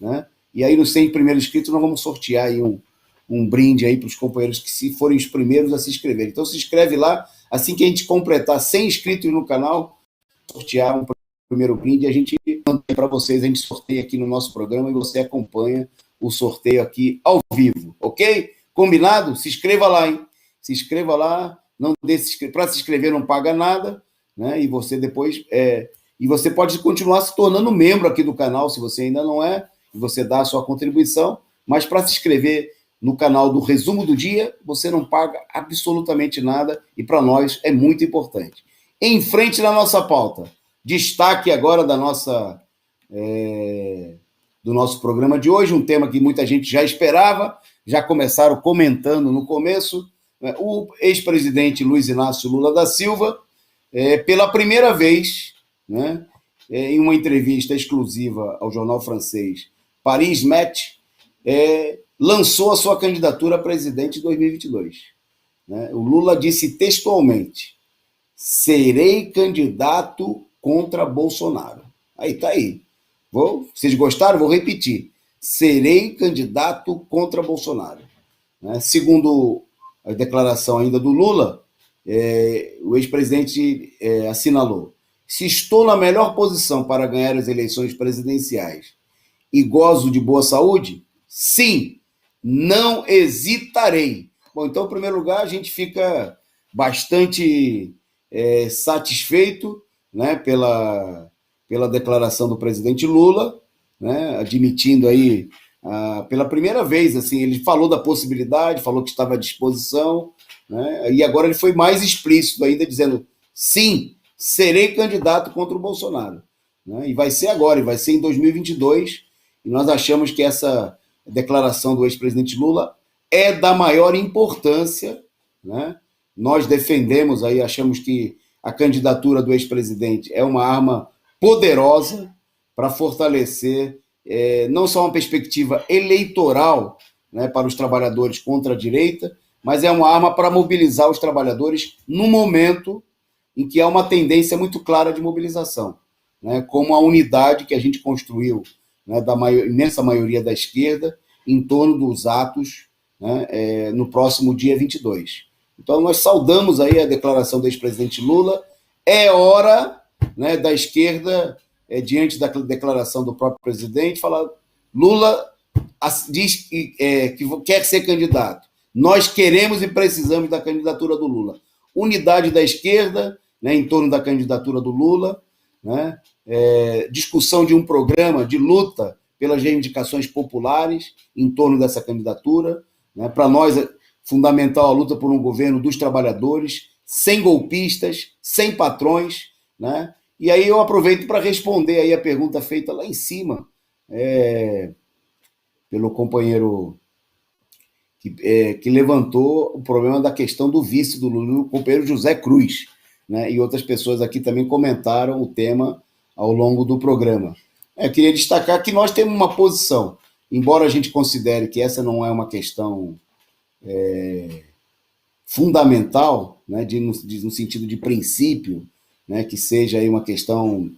né? E aí nos 100 primeiros inscritos nós vamos sortear aí um brinde aí para os companheiros que se forem os primeiros a se inscreverem. Então se inscreve lá, assim que a gente completar 100 inscritos no canal, sortear um primeiro brinde, a gente mantém para vocês, a gente sorteia aqui no nosso programa e você acompanha o sorteio aqui ao vivo, ok? Combinado? Se inscreva lá, hein? Se inscreva lá, não para se inscrever não paga nada, né? E você depois e você pode continuar se tornando membro aqui do canal, se você ainda não é, você dá a sua contribuição, mas para se inscrever no canal do Resumo do Dia, você não paga absolutamente nada e para nós é muito importante. Em frente na nossa pauta, destaque agora do nosso programa de hoje, um tema que muita gente já esperava, já começaram comentando no começo, né? O ex-presidente Luiz Inácio Lula da Silva, pela primeira vez, né, em uma entrevista exclusiva ao jornal francês Paris Match, lançou a sua candidatura a presidente em 2022. Né? O Lula disse textualmente: serei candidato contra Bolsonaro. Aí, tá aí. Vocês gostaram? Vou repetir. Serei candidato contra Bolsonaro. Né? Segundo a declaração ainda do Lula, o ex-presidente assinalou: se estou na melhor posição para ganhar as eleições presidenciais e gozo de boa saúde, sim, não hesitarei. Bom, então, em primeiro lugar, a gente fica bastante satisfeito, né, pela declaração do presidente Lula, né, admitindo aí, pela primeira vez, assim, ele falou da possibilidade, falou que estava à disposição, né, e agora ele foi mais explícito ainda, dizendo: sim, serei candidato contra o Bolsonaro. Né, e vai ser agora, e vai ser em 2022, e nós achamos que essa declaração do ex-presidente Lula é da maior importância, né? Nós defendemos aí, achamos que a candidatura do ex-presidente é uma arma poderosa para fortalecer não só uma perspectiva eleitoral, né, para os trabalhadores contra a direita, mas é uma arma para mobilizar os trabalhadores no momento em que há uma tendência muito clara de mobilização, né, como a unidade que a gente construiu, né, da imensa maioria da esquerda em torno dos atos, né, no próximo dia 22. Então, nós saudamos aí a declaração do ex-presidente Lula. É hora, né, da esquerda, diante da declaração do próprio presidente, falar: Lula diz que quer ser candidato. Nós queremos e precisamos da candidatura do Lula. Unidade da esquerda, né, em torno da candidatura do Lula, né, discussão de um programa de luta pelas reivindicações populares em torno dessa candidatura. Né? Para nós é fundamental a luta por um governo dos trabalhadores, sem golpistas, sem patrões. Né? E aí eu aproveito para responder aí a pergunta feita lá em cima pelo companheiro que levantou o problema da questão do vice do Lula, o companheiro José Cruz. Né? E outras pessoas aqui também comentaram o tema ao longo do programa. Eu queria destacar que nós temos uma posição, embora a gente considere que essa não é uma questão fundamental, né, no sentido de princípio, né, que seja aí uma questão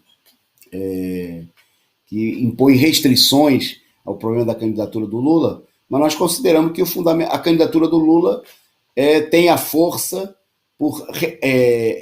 que impõe restrições ao problema da candidatura do Lula, mas nós consideramos que a candidatura do Lula tem a força por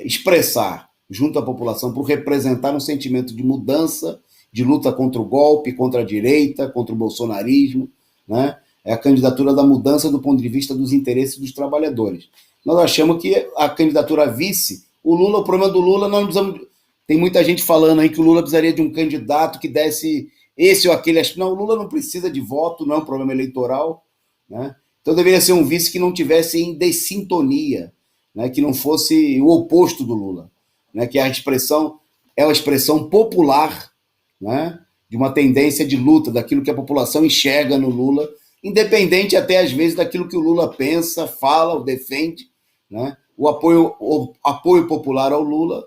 expressar junto à população, por representar um sentimento de mudança, de luta contra o golpe, contra a direita, contra o bolsonarismo, né? É a candidatura da mudança do ponto de vista dos interesses dos trabalhadores. Nós achamos que a candidatura a vice, o problema do Lula, nós não precisamos... Tem muita gente falando aí que o Lula precisaria de um candidato que desse esse ou aquele... Não, o Lula não precisa de voto, não é um problema eleitoral, né? Então deveria ser um vice que não tivesse em dessintonia, né? Que não fosse o oposto do Lula, né? Que é uma expressão popular, né, de uma tendência de luta, daquilo que a população enxerga no Lula, independente até às vezes daquilo que o Lula pensa, fala ou defende. Né? O apoio popular ao Lula,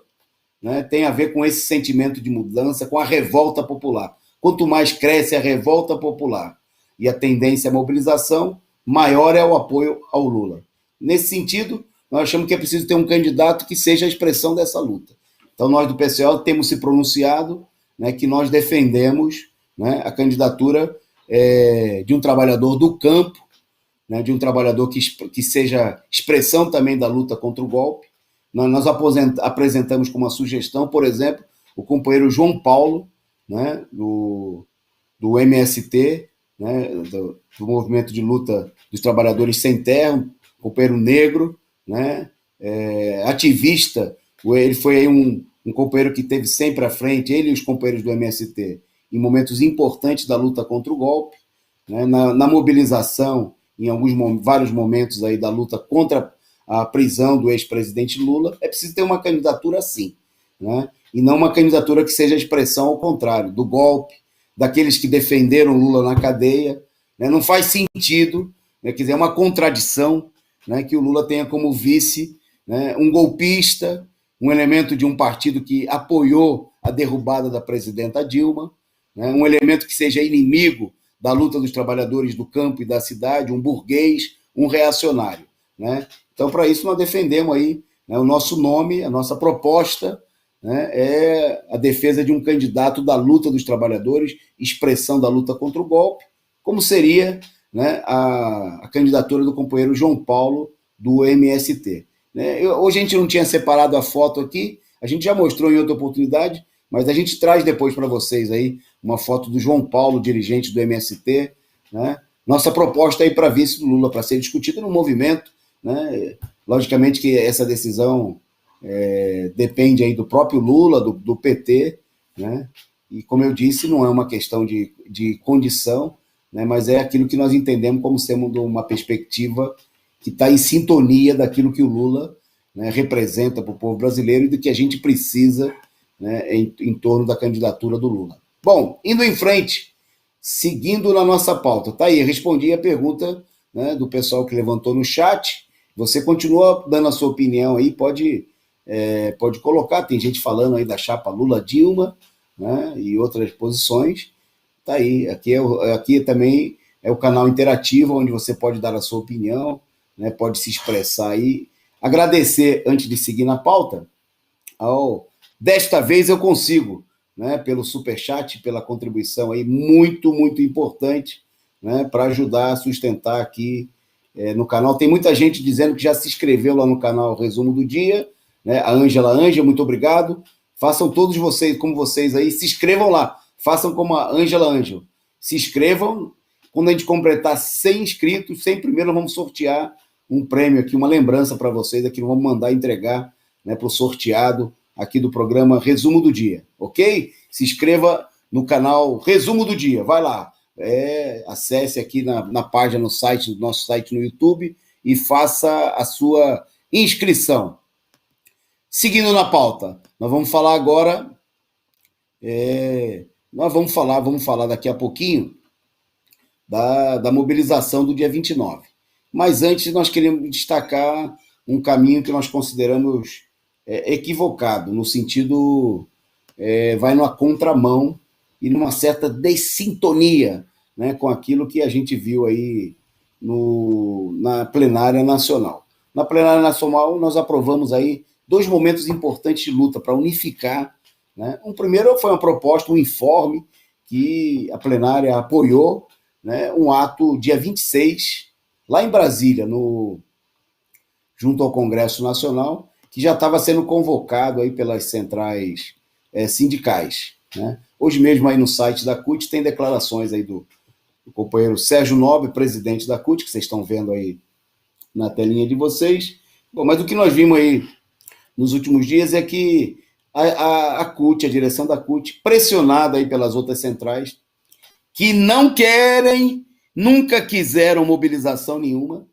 né, tem a ver com esse sentimento de mudança, com a revolta popular. Quanto mais cresce a revolta popular e a tendência à mobilização, maior é o apoio ao Lula. Nesse sentido, nós achamos que é preciso ter um candidato que seja a expressão dessa luta. Então, nós do PCO temos se pronunciado, né, que nós defendemos, né, a candidatura de um trabalhador do campo, né, de um trabalhador que seja expressão também da luta contra o golpe. Nós apresentamos como uma sugestão, por exemplo, o companheiro João Paulo, né, do MST, né, do Movimento de Luta dos Trabalhadores Sem Terra, um companheiro negro, né, ativista. Ele foi aí um companheiro que esteve sempre à frente, ele e os companheiros do MST, em momentos importantes da luta contra o golpe, né, na mobilização, em vários momentos aí da luta contra a prisão do ex-presidente Lula. É preciso ter uma candidatura assim, né, e não uma candidatura que seja a expressão ao contrário, do golpe, daqueles que defenderam Lula na cadeia. Né, não faz sentido, né, quer dizer, é uma contradição, né, que o Lula tenha como vice, né, um golpista, um elemento de um partido que apoiou a derrubada da presidenta Dilma, né, um elemento que seja inimigo da luta dos trabalhadores do campo e da cidade, um burguês, um reacionário. Né? Então, para isso, nós defendemos aí, né, o nosso nome, a nossa proposta, né, é a defesa de um candidato da luta dos trabalhadores, expressão da luta contra o golpe, como seria, né, a candidatura do companheiro João Paulo, do MST. Né? Hoje a gente não tinha separado a foto aqui, a gente já mostrou em outra oportunidade, mas a gente traz depois para vocês aí uma foto do João Paulo, dirigente do MST, né? Nossa proposta aí para vice do Lula, para ser discutida no movimento, né? Logicamente que essa decisão depende aí do próprio Lula, do PT, né? E como eu disse, não é uma questão de condição, né? Mas é aquilo que nós entendemos como sendo uma perspectiva que está em sintonia daquilo que o Lula, né, representa para o povo brasileiro e do que a gente precisa, né, em torno da candidatura do Lula. Bom, indo em frente, seguindo na nossa pauta. Tá aí, respondi a pergunta, né, do pessoal que levantou no chat. Você continua dando a sua opinião aí, pode colocar. Tem gente falando aí da chapa Lula-Dilma, né, e outras posições. Tá aí, aqui também é o canal interativo, onde você pode dar a sua opinião, né, pode se expressar aí. Agradecer, antes de seguir na pauta, desta vez eu consigo, né, pelo superchat, pela contribuição aí, muito, muito importante, né, para ajudar a sustentar aqui no canal. Tem muita gente dizendo que já se inscreveu lá no canal Resumo do Dia, né, a Ângela, muito obrigado. Façam todos vocês, como vocês aí, se inscrevam lá, façam como a Ângela Ângelo, se inscrevam. Quando a gente completar 100 inscritos, 100 primeiro, nós vamos sortear um prêmio aqui, uma lembrança para vocês, aqui vamos mandar entregar, né, para o sorteado aqui do programa Resumo do Dia, ok? Se inscreva no canal Resumo do Dia, vai lá, acesse aqui na página, no site, no nosso site no YouTube e faça a sua inscrição. Seguindo na pauta, nós vamos falar agora, vamos falar daqui a pouquinho da mobilização do dia 29. Mas antes nós queremos destacar um caminho que nós consideramos equivocado, no sentido, vai numa contramão e numa certa dessintonia, né, com aquilo que a gente viu aí na plenária nacional. Na plenária nacional nós aprovamos aí 2 momentos importantes de luta para unificar, né? Um primeiro foi uma proposta, um informe que a plenária apoiou, né, um ato dia 26, lá em Brasília, junto ao Congresso Nacional, que já estava sendo convocado aí pelas centrais sindicais. Né? Hoje mesmo aí no site da CUT tem declarações aí do companheiro Sérgio Nobre, presidente da CUT, que vocês estão vendo aí na telinha de vocês. Bom, mas o que nós vimos aí nos últimos dias é que a CUT, a direção da CUT, pressionada aí pelas outras centrais, que não querem, nunca quiseram mobilização nenhuma,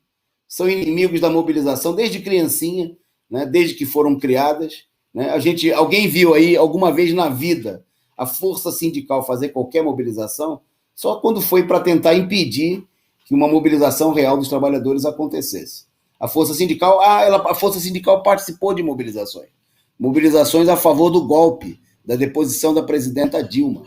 são inimigos da mobilização desde criancinha, né, desde que foram criadas. Né? Alguém viu aí, alguma vez na vida, a força sindical fazer qualquer mobilização? Só quando foi para tentar impedir que uma mobilização real dos trabalhadores acontecesse. A força sindical participou de mobilizações a favor do golpe, da deposição da presidenta Dilma.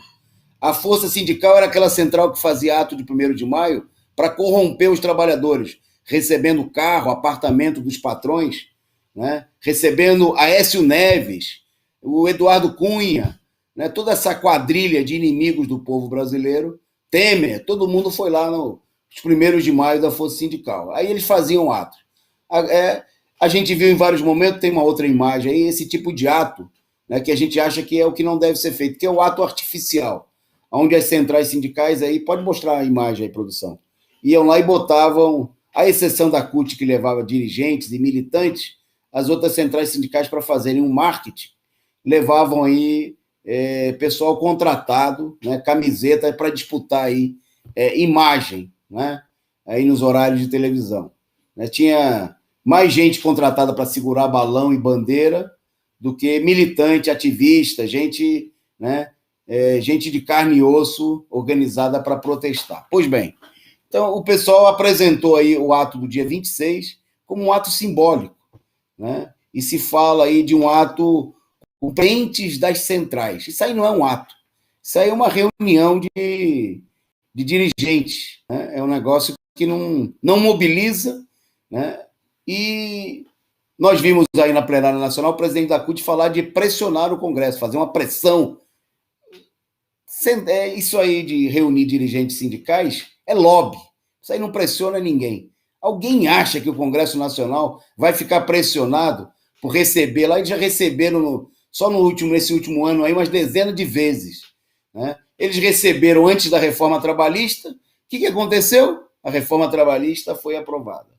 A força sindical era aquela central que fazia ato de 1º de maio para corromper os trabalhadores, recebendo carro, apartamento dos patrões, né? Recebendo Aécio Neves, o Eduardo Cunha, né? Toda essa quadrilha de inimigos do povo brasileiro, Temer, todo mundo foi lá nos 1º de maio da força sindical. Aí eles faziam atos. A gente viu em vários momentos, tem uma outra imagem aí, esse tipo de ato, né, que a gente acha que é o que não deve ser feito, que é o ato artificial, onde as centrais sindicais aí, pode mostrar a imagem aí, produção, iam lá e botavam, à exceção da CUT, que levava dirigentes e militantes, as outras centrais sindicais, para fazerem um marketing, levavam aí pessoal contratado, né, camiseta para disputar aí imagem, né, aí nos horários de televisão. Né, tinha mais gente contratada para segurar balão e bandeira do que militante, ativista, gente, né, gente de carne e osso organizada para protestar. Pois bem, então o pessoal apresentou aí o ato do dia 26 como um ato simbólico, né, e se fala aí de um ato com pentes das centrais. Isso aí não é um ato, isso aí é uma reunião de dirigentes, né? É um negócio que não mobiliza, né? E nós vimos aí na plenária nacional o presidente da CUT falar de pressionar o Congresso, fazer uma pressão. Isso aí de reunir dirigentes sindicais é lobby, isso aí não pressiona ninguém. Alguém acha que o Congresso Nacional vai ficar pressionado por receber, lá eles já receberam só nesse último ano aí umas dezenas de vezes, né? Eles receberam antes da reforma trabalhista. O que aconteceu? A reforma trabalhista foi aprovada.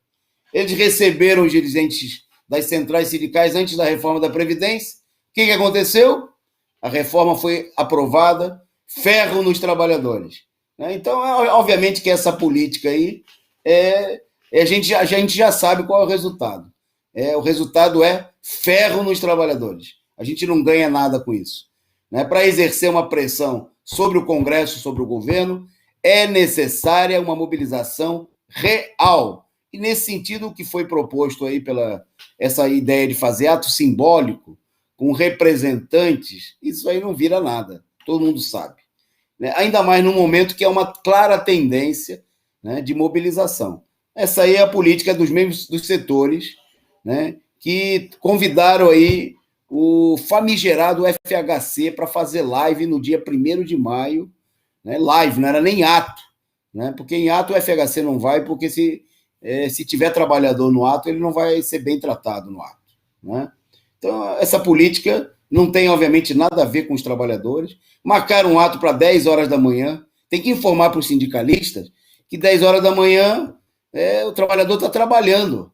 Eles receberam os dirigentes das centrais sindicais antes da reforma da Previdência. O que aconteceu? A reforma foi aprovada, ferro nos trabalhadores. Então, obviamente que essa política aí, a gente já sabe qual é o resultado. O resultado é ferro nos trabalhadores. A gente não ganha nada com isso. Para exercer uma pressão sobre o Congresso, sobre o governo, é necessária uma mobilização real. E, nesse sentido, o que foi proposto aí essa ideia de fazer ato simbólico com representantes, isso aí não vira nada, todo mundo sabe. Ainda mais num momento que é uma clara tendência, né, de mobilização. Essa aí é a política dos setores, né, que convidaram aí o famigerado FHC para fazer live no dia 1º de maio, né, live, não era nem ato, né, porque em ato o FHC não vai, porque se tiver trabalhador no ato, ele não vai ser bem tratado no ato, né? Então, essa política não tem, obviamente, nada a ver com os trabalhadores. Marcaram um ato para 10 horas da manhã, tem que informar para os sindicalistas que 10 horas da manhã o trabalhador está trabalhando,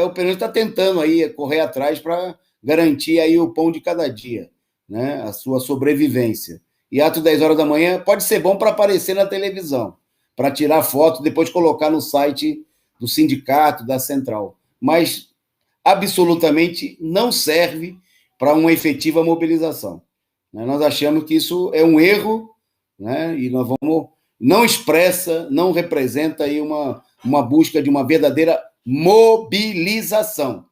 o PNUD está tentando aí correr atrás para garantir aí o pão de cada dia, né, a sua sobrevivência. E ato 10 horas da manhã pode ser bom para aparecer na televisão, para tirar foto, depois colocar no site do sindicato, da central. Mas absolutamente não serve para uma efetiva mobilização. Nós achamos que isso é um erro, né, e nós vamos... Não expressa, não representa aí uma busca de uma verdadeira mobilização.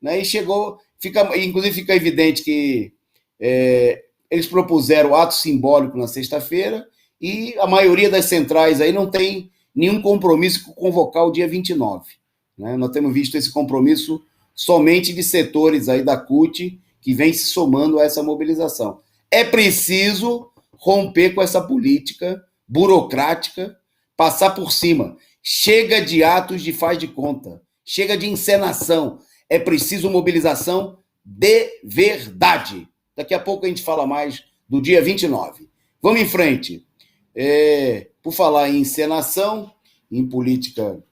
Né? E inclusive fica evidente que eles propuseram ato simbólico na sexta-feira e a maioria das centrais aí não tem nenhum compromisso com convocar o dia 29. Né? Nós temos visto esse compromisso somente de setores aí da CUT que vem se somando a essa mobilização. É preciso romper com essa política burocrática, passar por cima. Chega de atos de faz de conta, chega de encenação. É preciso mobilização de verdade. Daqui a pouco a gente fala mais do dia 29. Vamos em frente. Por falar em encenação, em política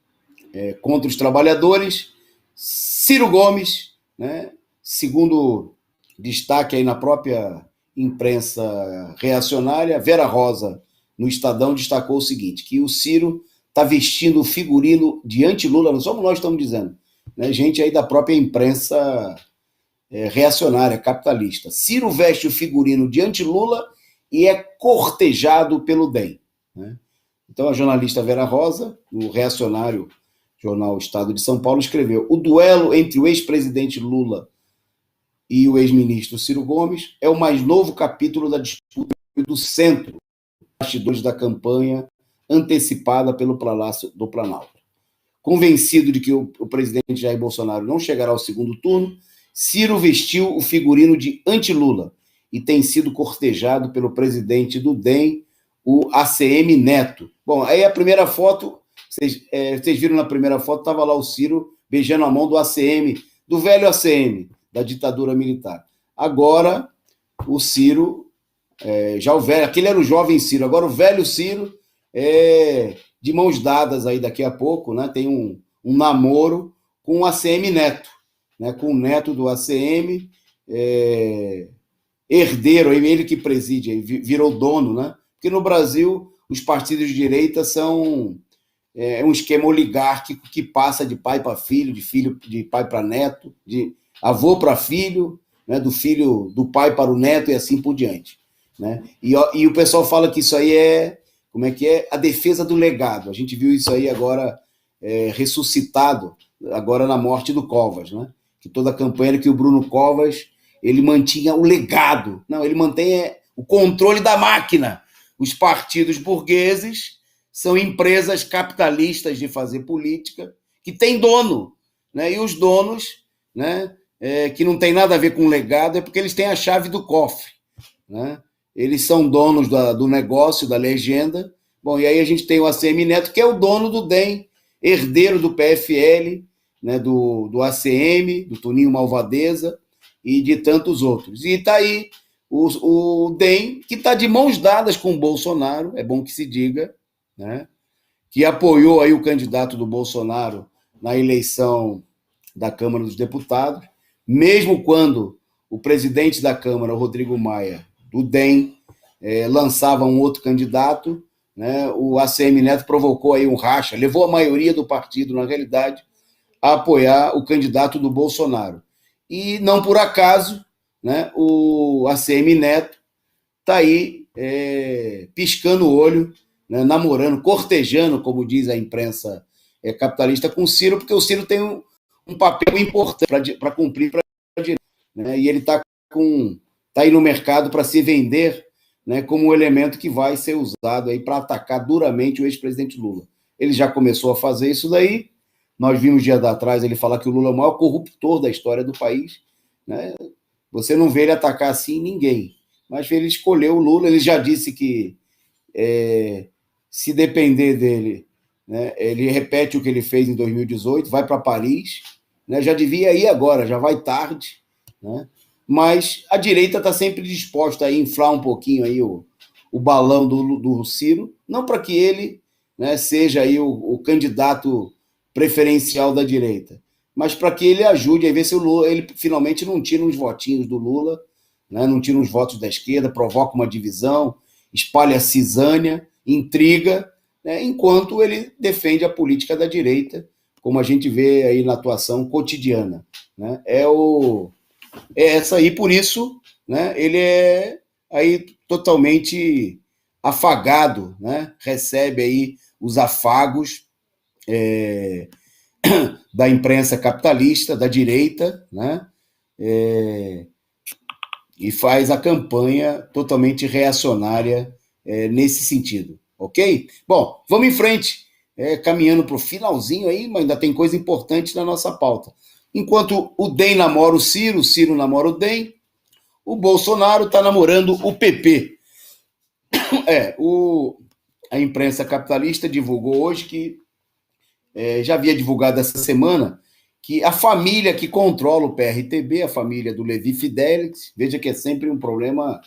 contra os trabalhadores, Ciro Gomes, né, segundo destaque aí na própria imprensa reacionária, Vera Rosa, no Estadão, destacou o seguinte, que o Ciro está vestindo o figurino de anti-Lula, não somos nós que estamos dizendo, né, gente aí da própria imprensa reacionária, capitalista. Ciro veste o figurino de anti-Lula e é cortejado pelo DEM. Né? Então, a jornalista Vera Rosa, no reacionário jornal Estado de São Paulo, escreveu: o duelo entre o ex-presidente Lula e o ex-ministro Ciro Gomes é o mais novo capítulo da disputa do centro, bastidores da campanha antecipada pelo Palácio do Planalto. Convencido de que o presidente Jair Bolsonaro não chegará ao segundo turno, Ciro vestiu o figurino de anti-Lula e tem sido cortejado pelo presidente do DEM, o ACM Neto. Bom, aí a primeira foto, vocês viram na primeira foto, estava lá o Ciro beijando a mão do ACM, do velho ACM, da ditadura militar. Agora, o Ciro, já o velho, aquele era o jovem Ciro, agora o velho Ciro, de mãos dadas aí daqui a pouco, né, tem um namoro com o ACM Neto, né, com o neto do ACM, herdeiro, ele que preside, virou dono, né? Porque no Brasil os partidos de direita são um esquema oligárquico que passa de pai para filho, de pai para neto, de avô para filho, né? Do pai para o neto e assim por diante, né? E o pessoal fala que isso aí como é que é? A defesa do legado. A gente viu isso aí agora ressuscitado, agora na morte do Covas, né? Que toda a campanha era que o Bruno Covas ele mantinha o legado. Não, ele mantém o controle da máquina. Os partidos burgueses são empresas capitalistas de fazer política que têm dono, né? E os donos, né, que não tem nada a ver com legado, é porque eles têm a chave do cofre, né? Eles são donos do negócio, da legenda. Bom, e aí a gente tem o ACM Neto, que é o dono do DEM, herdeiro do PFL, né, do ACM, do Toninho Malvadeza e de tantos outros. E está aí o DEM, que está de mãos dadas com o Bolsonaro, é bom que se diga, né, que apoiou aí o candidato do Bolsonaro na eleição da Câmara dos Deputados, mesmo quando o presidente da Câmara, o Rodrigo Maia, do DEM, lançava um outro candidato, né, o ACM Neto provocou aí um racha, levou a maioria do partido, na realidade, a apoiar o candidato do Bolsonaro. E não por acaso, né, o ACM Neto está aí piscando o olho, né, namorando, cortejando, como diz a imprensa capitalista, com o Ciro, porque o Ciro tem um papel importante para cumprir para a direita, né, e ele está aí no mercado para se vender, né, como um elemento que vai ser usado aí para atacar duramente o ex-presidente Lula. Ele já começou a fazer isso daí. Nós vimos dias atrás ele falar que o Lula é o maior corruptor da história do país, né? Você não vê ele atacar assim ninguém, mas ele escolheu o Lula. Ele já disse que se depender dele, né, ele repete o que ele fez em 2018, vai para Paris, né? Já devia ir agora, já vai tarde, né? Mas a direita está sempre disposta a inflar um pouquinho aí o balão do Ciro, não para que ele, né, seja aí o candidato preferencial da direita, mas para que ele ajude a ver se o Lula, ele finalmente não tira uns votinhos do Lula, né, não tira uns votos da esquerda, provoca uma divisão, espalha cisânia, intriga, né, enquanto ele defende a política da direita, como a gente vê aí na atuação cotidiana, né? Essa aí, por isso, né, ele é aí totalmente afagado, né? Recebe aí os afagos da imprensa capitalista, da direita, né? E faz a campanha totalmente reacionária nesse sentido, ok? Bom, vamos em frente, caminhando para o finalzinho aí, mas ainda tem coisa importante na nossa pauta. Enquanto o DEM namora o Ciro namora o DEM, o Bolsonaro está namorando o PP. A imprensa capitalista divulgou hoje que, já havia divulgado essa semana, que a família que controla o PRTB, a família do Levi Fidelix, veja que é sempre um problema,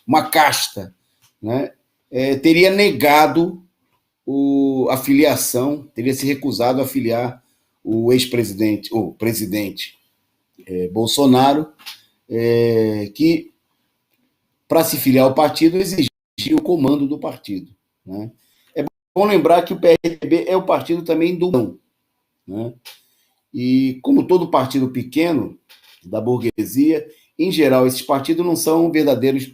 uma casta, né, teria negado a filiação, teria se recusado a filiar o ex-presidente, o presidente Bolsonaro, que, para se filiar ao partido, exigia o comando do partido, né? É bom lembrar que o PRTB é o partido também do não, né? E como todo partido pequeno da burguesia, em geral, esses partidos não são verdadeiros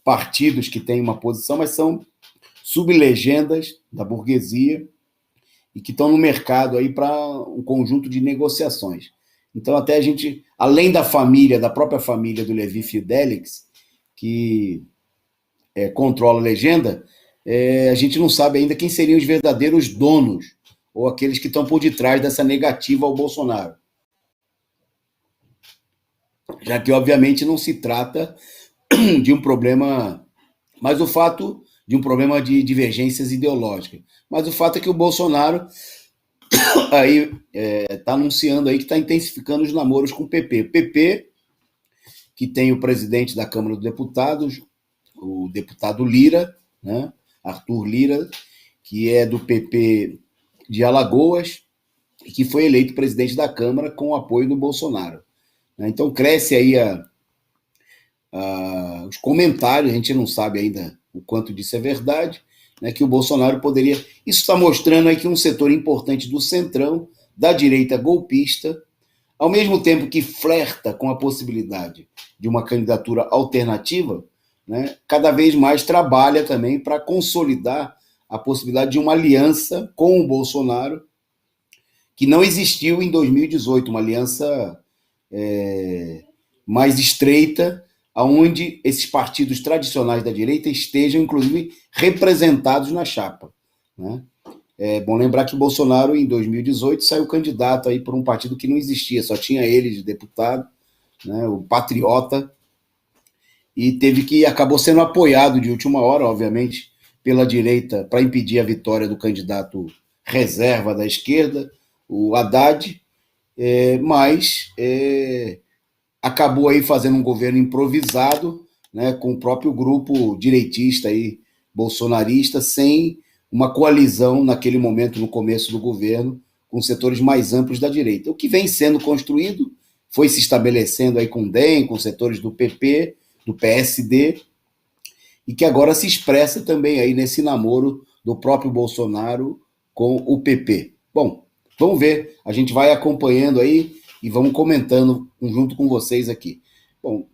partidos que têm uma posição, mas são sublegendas da burguesia e que estão no mercado aí para um conjunto de negociações. Então, até a gente, além da família, da própria família do Levi Fidelix, que controla a legenda, a gente não sabe ainda quem seriam os verdadeiros donos ou aqueles que estão por detrás dessa negativa ao Bolsonaro. Já que, obviamente, não se trata de um problema, mas o fato de um problema de divergências ideológicas. Mas o fato é que o Bolsonaro aí está anunciando aí que está intensificando os namoros com o PP. O PP, que tem o presidente da Câmara dos Deputados, o deputado Lira, né, Arthur Lira, que é do PP de Alagoas e que foi eleito presidente da Câmara com o apoio do Bolsonaro. Então cresce aí os comentários, a gente não sabe ainda o quanto disso é verdade, né, que o Bolsonaro poderia... Isso está mostrando aí que um setor importante do centrão, da direita golpista, ao mesmo tempo que flerta com a possibilidade de uma candidatura alternativa, né, cada vez mais trabalha também para consolidar a possibilidade de uma aliança com o Bolsonaro, que não existiu em 2018, uma aliança mais estreita, onde esses partidos tradicionais da direita estejam, inclusive, representados na chapa, né? É bom lembrar que o Bolsonaro, em 2018, saiu candidato aí por um partido que não existia, só tinha ele de deputado, né, o Patriota, e acabou sendo apoiado de última hora, obviamente, pela direita, para impedir a vitória do candidato reserva da esquerda, o Haddad, mas acabou aí fazendo um governo improvisado, né, com o próprio grupo direitista aí, bolsonarista, sem uma coalizão naquele momento, no começo do governo, com setores mais amplos da direita. O que vem sendo construído foi se estabelecendo aí com o DEM, com setores do PP, do PSD, e que agora se expressa também aí nesse namoro do próprio Bolsonaro com o PP. Bom, vamos ver, a gente vai acompanhando aí e vamos comentando junto com vocês aqui. Bom,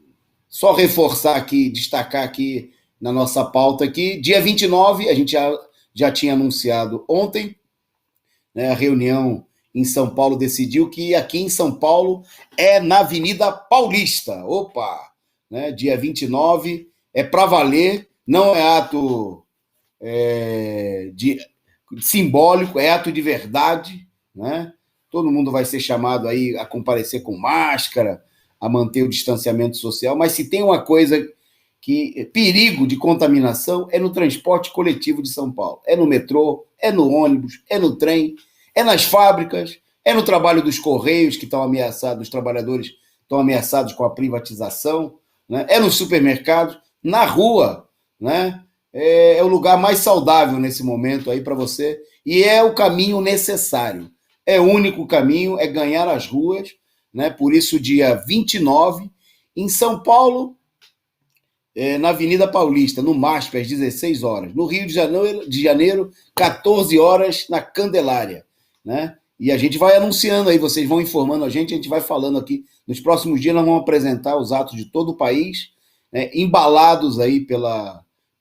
só reforçar aqui, destacar aqui na nossa pauta aqui, dia 29, a gente já tinha anunciado ontem, né, a reunião em São Paulo decidiu que aqui em São Paulo é na Avenida Paulista. Opa! Né, dia 29, é para valer, não é ato simbólico, é ato de verdade, né? Todo mundo vai ser chamado aí a comparecer com máscara, a manter o distanciamento social, mas se tem uma coisa que perigo de contaminação é no transporte coletivo de São Paulo. É no metrô, é no ônibus, é no trem, é nas fábricas, é no trabalho dos Correios, que estão ameaçados, os trabalhadores estão ameaçados com a privatização, né? É no supermercado, na rua, né? É o lugar mais saudável nesse momento aí para você, e é o caminho necessário. É o único caminho, é ganhar as ruas, né? Por isso, dia 29, em São Paulo, na Avenida Paulista, no MASP, às 16 horas. No Rio de Janeiro, 14 horas, na Candelária, né? E a gente vai anunciando aí, vocês vão informando a gente vai falando aqui. Nos próximos dias nós vamos apresentar os atos de todo o país, né, embalados aí pelo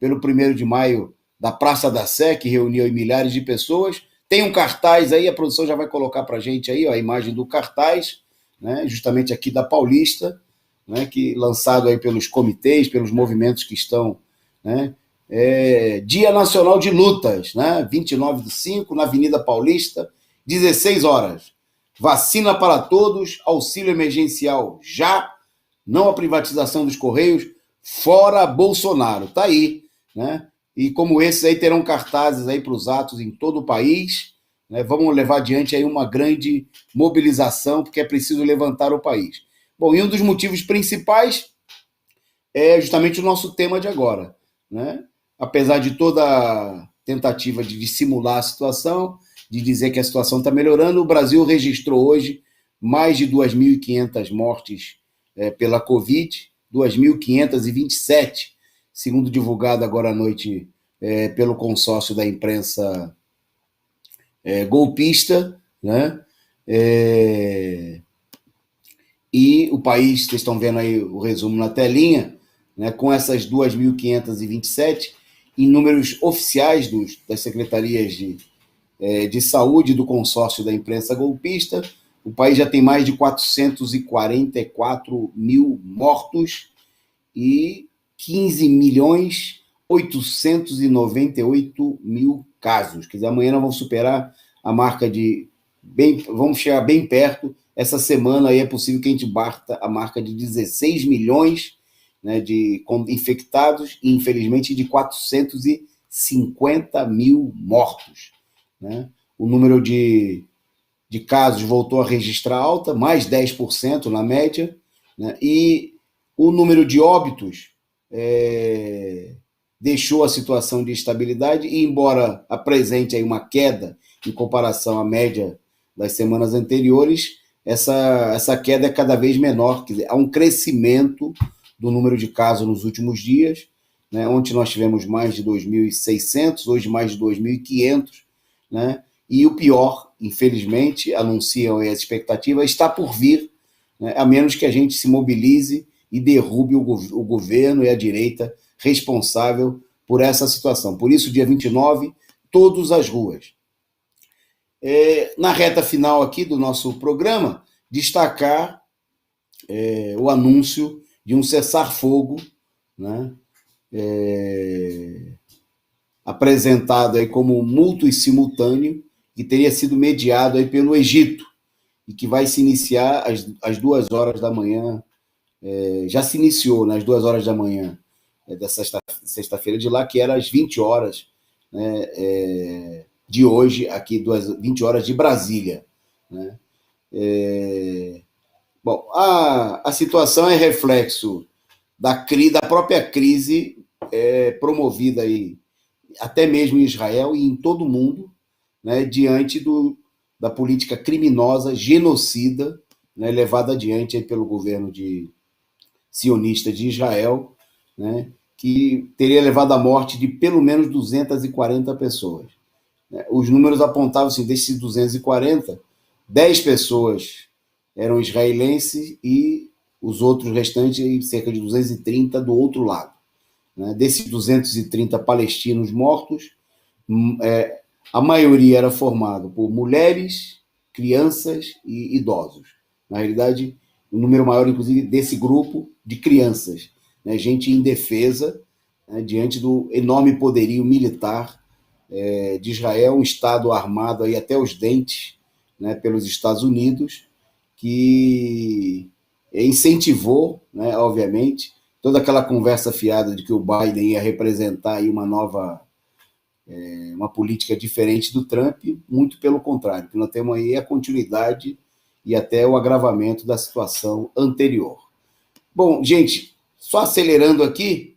1º de maio da Praça da Sé, que reuniu aí milhares de pessoas. Tem um cartaz aí, a produção já vai colocar para a gente aí, ó, a imagem do cartaz, né, justamente aqui da Paulista, né, que lançado aí pelos comitês, pelos movimentos que estão, né, Dia Nacional de Lutas, né, 29/5, na Avenida Paulista, 16 horas. Vacina para todos, auxílio emergencial já, não a privatização dos Correios, fora Bolsonaro. Tá aí, né? E como esses aí terão cartazes aí para os atos em todo o país, né? Vamos levar adiante aí uma grande mobilização, porque é preciso levantar o país. Bom, e um dos motivos principais é justamente o nosso tema de agora, né? Apesar de toda a tentativa de dissimular a situação, de dizer que a situação está melhorando, o Brasil registrou hoje mais de 2.500 mortes pela Covid, 2.527, segundo divulgado agora à noite pelo consórcio da imprensa golpista, né? E o país, vocês estão vendo aí o resumo na telinha, né, com essas 2.527, em números oficiais das secretarias de saúde do consórcio da imprensa golpista, o país já tem mais de 444 mil mortos e 15.898.000 casos. Quer dizer, amanhã nós vamos superar a marca vamos chegar bem perto. Essa semana aí é possível que a gente bata a marca de 16 milhões, né, de infectados e, infelizmente, de 450 mil mortos, né? O número de casos voltou a registrar alta, mais 10% na média, né? E o número de óbitos deixou a situação de estabilidade e, embora apresente aí uma queda em comparação à média das semanas anteriores, essa queda é cada vez menor, quer dizer, há um crescimento do número de casos nos últimos dias, né? Ontem nós tivemos mais de 2.600, hoje mais de 2.500, né? E o pior, infelizmente, anunciam as expectativas, está por vir, né? A menos que a gente se mobilize e derrube o governo e a direita responsável por essa situação. Por isso, dia 29, todas as ruas. Na reta final aqui do nosso programa, destacar o anúncio de um cessar-fogo, né? Apresentado aí como mútuo e simultâneo, que teria sido mediado aí pelo Egito, e que vai se iniciar às 2 horas da manhã, já se iniciou, né, às 2 horas da manhã da sexta-feira de lá, que era às 20 horas, né, de hoje, aqui, 20 horas de Brasília, né? Bom, a situação é reflexo da própria crise promovida aí, até mesmo em Israel e em todo o mundo, né, diante da política criminosa, genocida, né, levada adiante aí pelo governo sionista de Israel, né, que teria levado à morte de pelo menos 240 pessoas. Os números apontavam assim, desses 240, 10 pessoas eram israelenses e os outros restantes, cerca de 230 do outro lado. Desses 230 palestinos mortos, a maioria era formada por mulheres, crianças e idosos. Na realidade, o número maior, inclusive, desse grupo de crianças, né, gente indefesa, né, diante do enorme poderio militar de Israel, um Estado armado aí até os dentes, né, pelos Estados Unidos, que incentivou, né, obviamente, toda aquela conversa fiada de que o Biden ia representar aí uma política diferente do Trump, muito pelo contrário, que nós temos aí a continuidade e até o agravamento da situação anterior. Bom, gente, só acelerando aqui,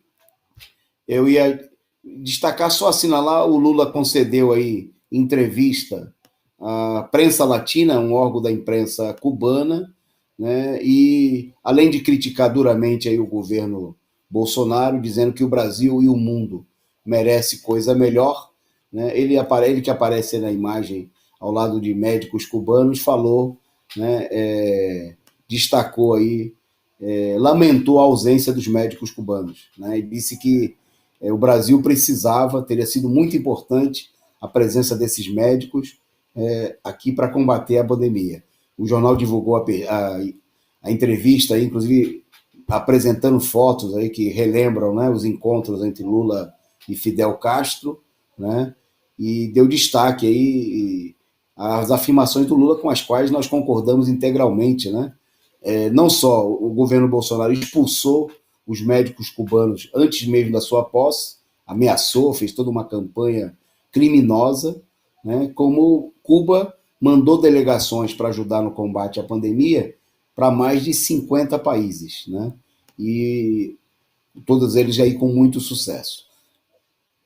eu ia destacar, só assinalar, o Lula concedeu aí entrevista à Prensa Latina, um órgão da imprensa cubana, né, e além de criticar duramente aí o governo Bolsonaro, dizendo que o Brasil e o mundo merece coisa melhor, né, ele que aparece na imagem ao lado de médicos cubanos, falou, né, destacou aí, lamentou a ausência dos médicos cubanos, né, e disse que o Brasil precisava, teria sido muito importante a presença desses médicos aqui para combater a pandemia. O jornal divulgou a entrevista, aí, inclusive apresentando fotos aí que relembram, né, os encontros entre Lula e Fidel Castro, né, e deu destaque aí às afirmações do Lula com as quais nós concordamos integralmente, né? Não só o governo Bolsonaro expulsou os médicos cubanos antes mesmo da sua posse, ameaçou, fez toda uma campanha criminosa, né, como Cuba mandou delegações para ajudar no combate à pandemia para mais de 50 países, né? E todos eles aí com muito sucesso.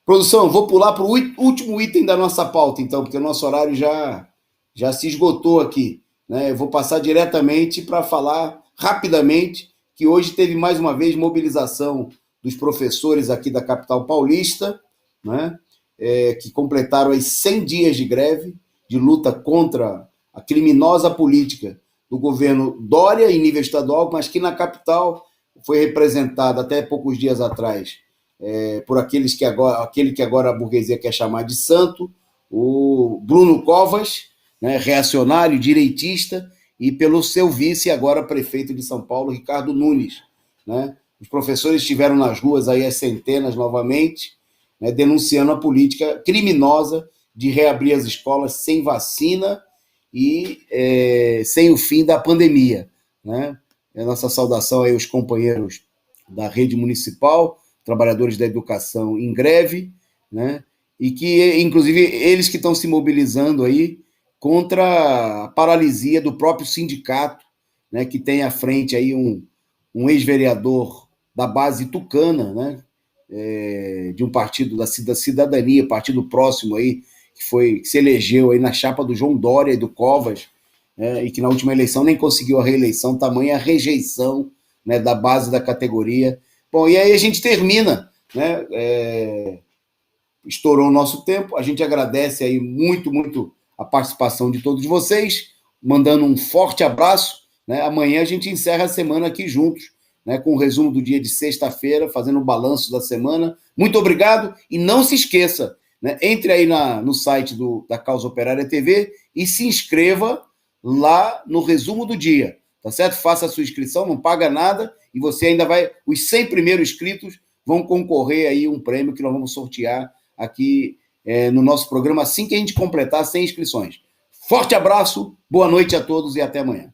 Produção, vou pular para o último item da nossa pauta, então, porque o nosso horário já se esgotou aqui, né? Eu vou passar diretamente para falar rapidamente que hoje teve mais uma vez mobilização dos professores aqui da capital paulista, né? Que completaram aí 100 dias de greve, de luta contra a criminosa política do governo Dória em nível estadual, mas que na capital foi representada até poucos dias atrás por aquele que agora a burguesia quer chamar de santo, o Bruno Covas, né, reacionário, direitista, e pelo seu vice, agora prefeito de São Paulo, Ricardo Nunes, né? Os professores estiveram nas ruas aí às centenas novamente, né, denunciando a política criminosa de reabrir as escolas sem vacina e sem o fim da pandemia, né? A nossa saudação aí aos companheiros da rede municipal, trabalhadores da educação em greve, né? E que, inclusive, eles que estão se mobilizando aí contra a paralisia do próprio sindicato, né? Que tem à frente aí um ex-vereador da base tucana, né? De um partido da Cidadania, partido próximo aí, que se elegeu aí na chapa do João Dória e do Covas, e que na última eleição nem conseguiu a reeleição, tamanha a rejeição né, da base da categoria. Bom, e aí a gente termina, né? Estourou o nosso tempo, a gente agradece aí muito, muito a participação de todos vocês, mandando um forte abraço, né? Amanhã a gente encerra a semana aqui juntos, né, com o resumo do dia de sexta-feira, fazendo o balanço da semana. Muito obrigado e não se esqueça, né, entre aí no site da Causa Operária TV e se inscreva lá no resumo do dia, tá certo? Faça a sua inscrição, não paga nada e você ainda vai, os 100 primeiros inscritos vão concorrer aí um prêmio que nós vamos sortear aqui no nosso programa assim que a gente completar 100 inscrições. Forte abraço, boa noite a todos e até amanhã.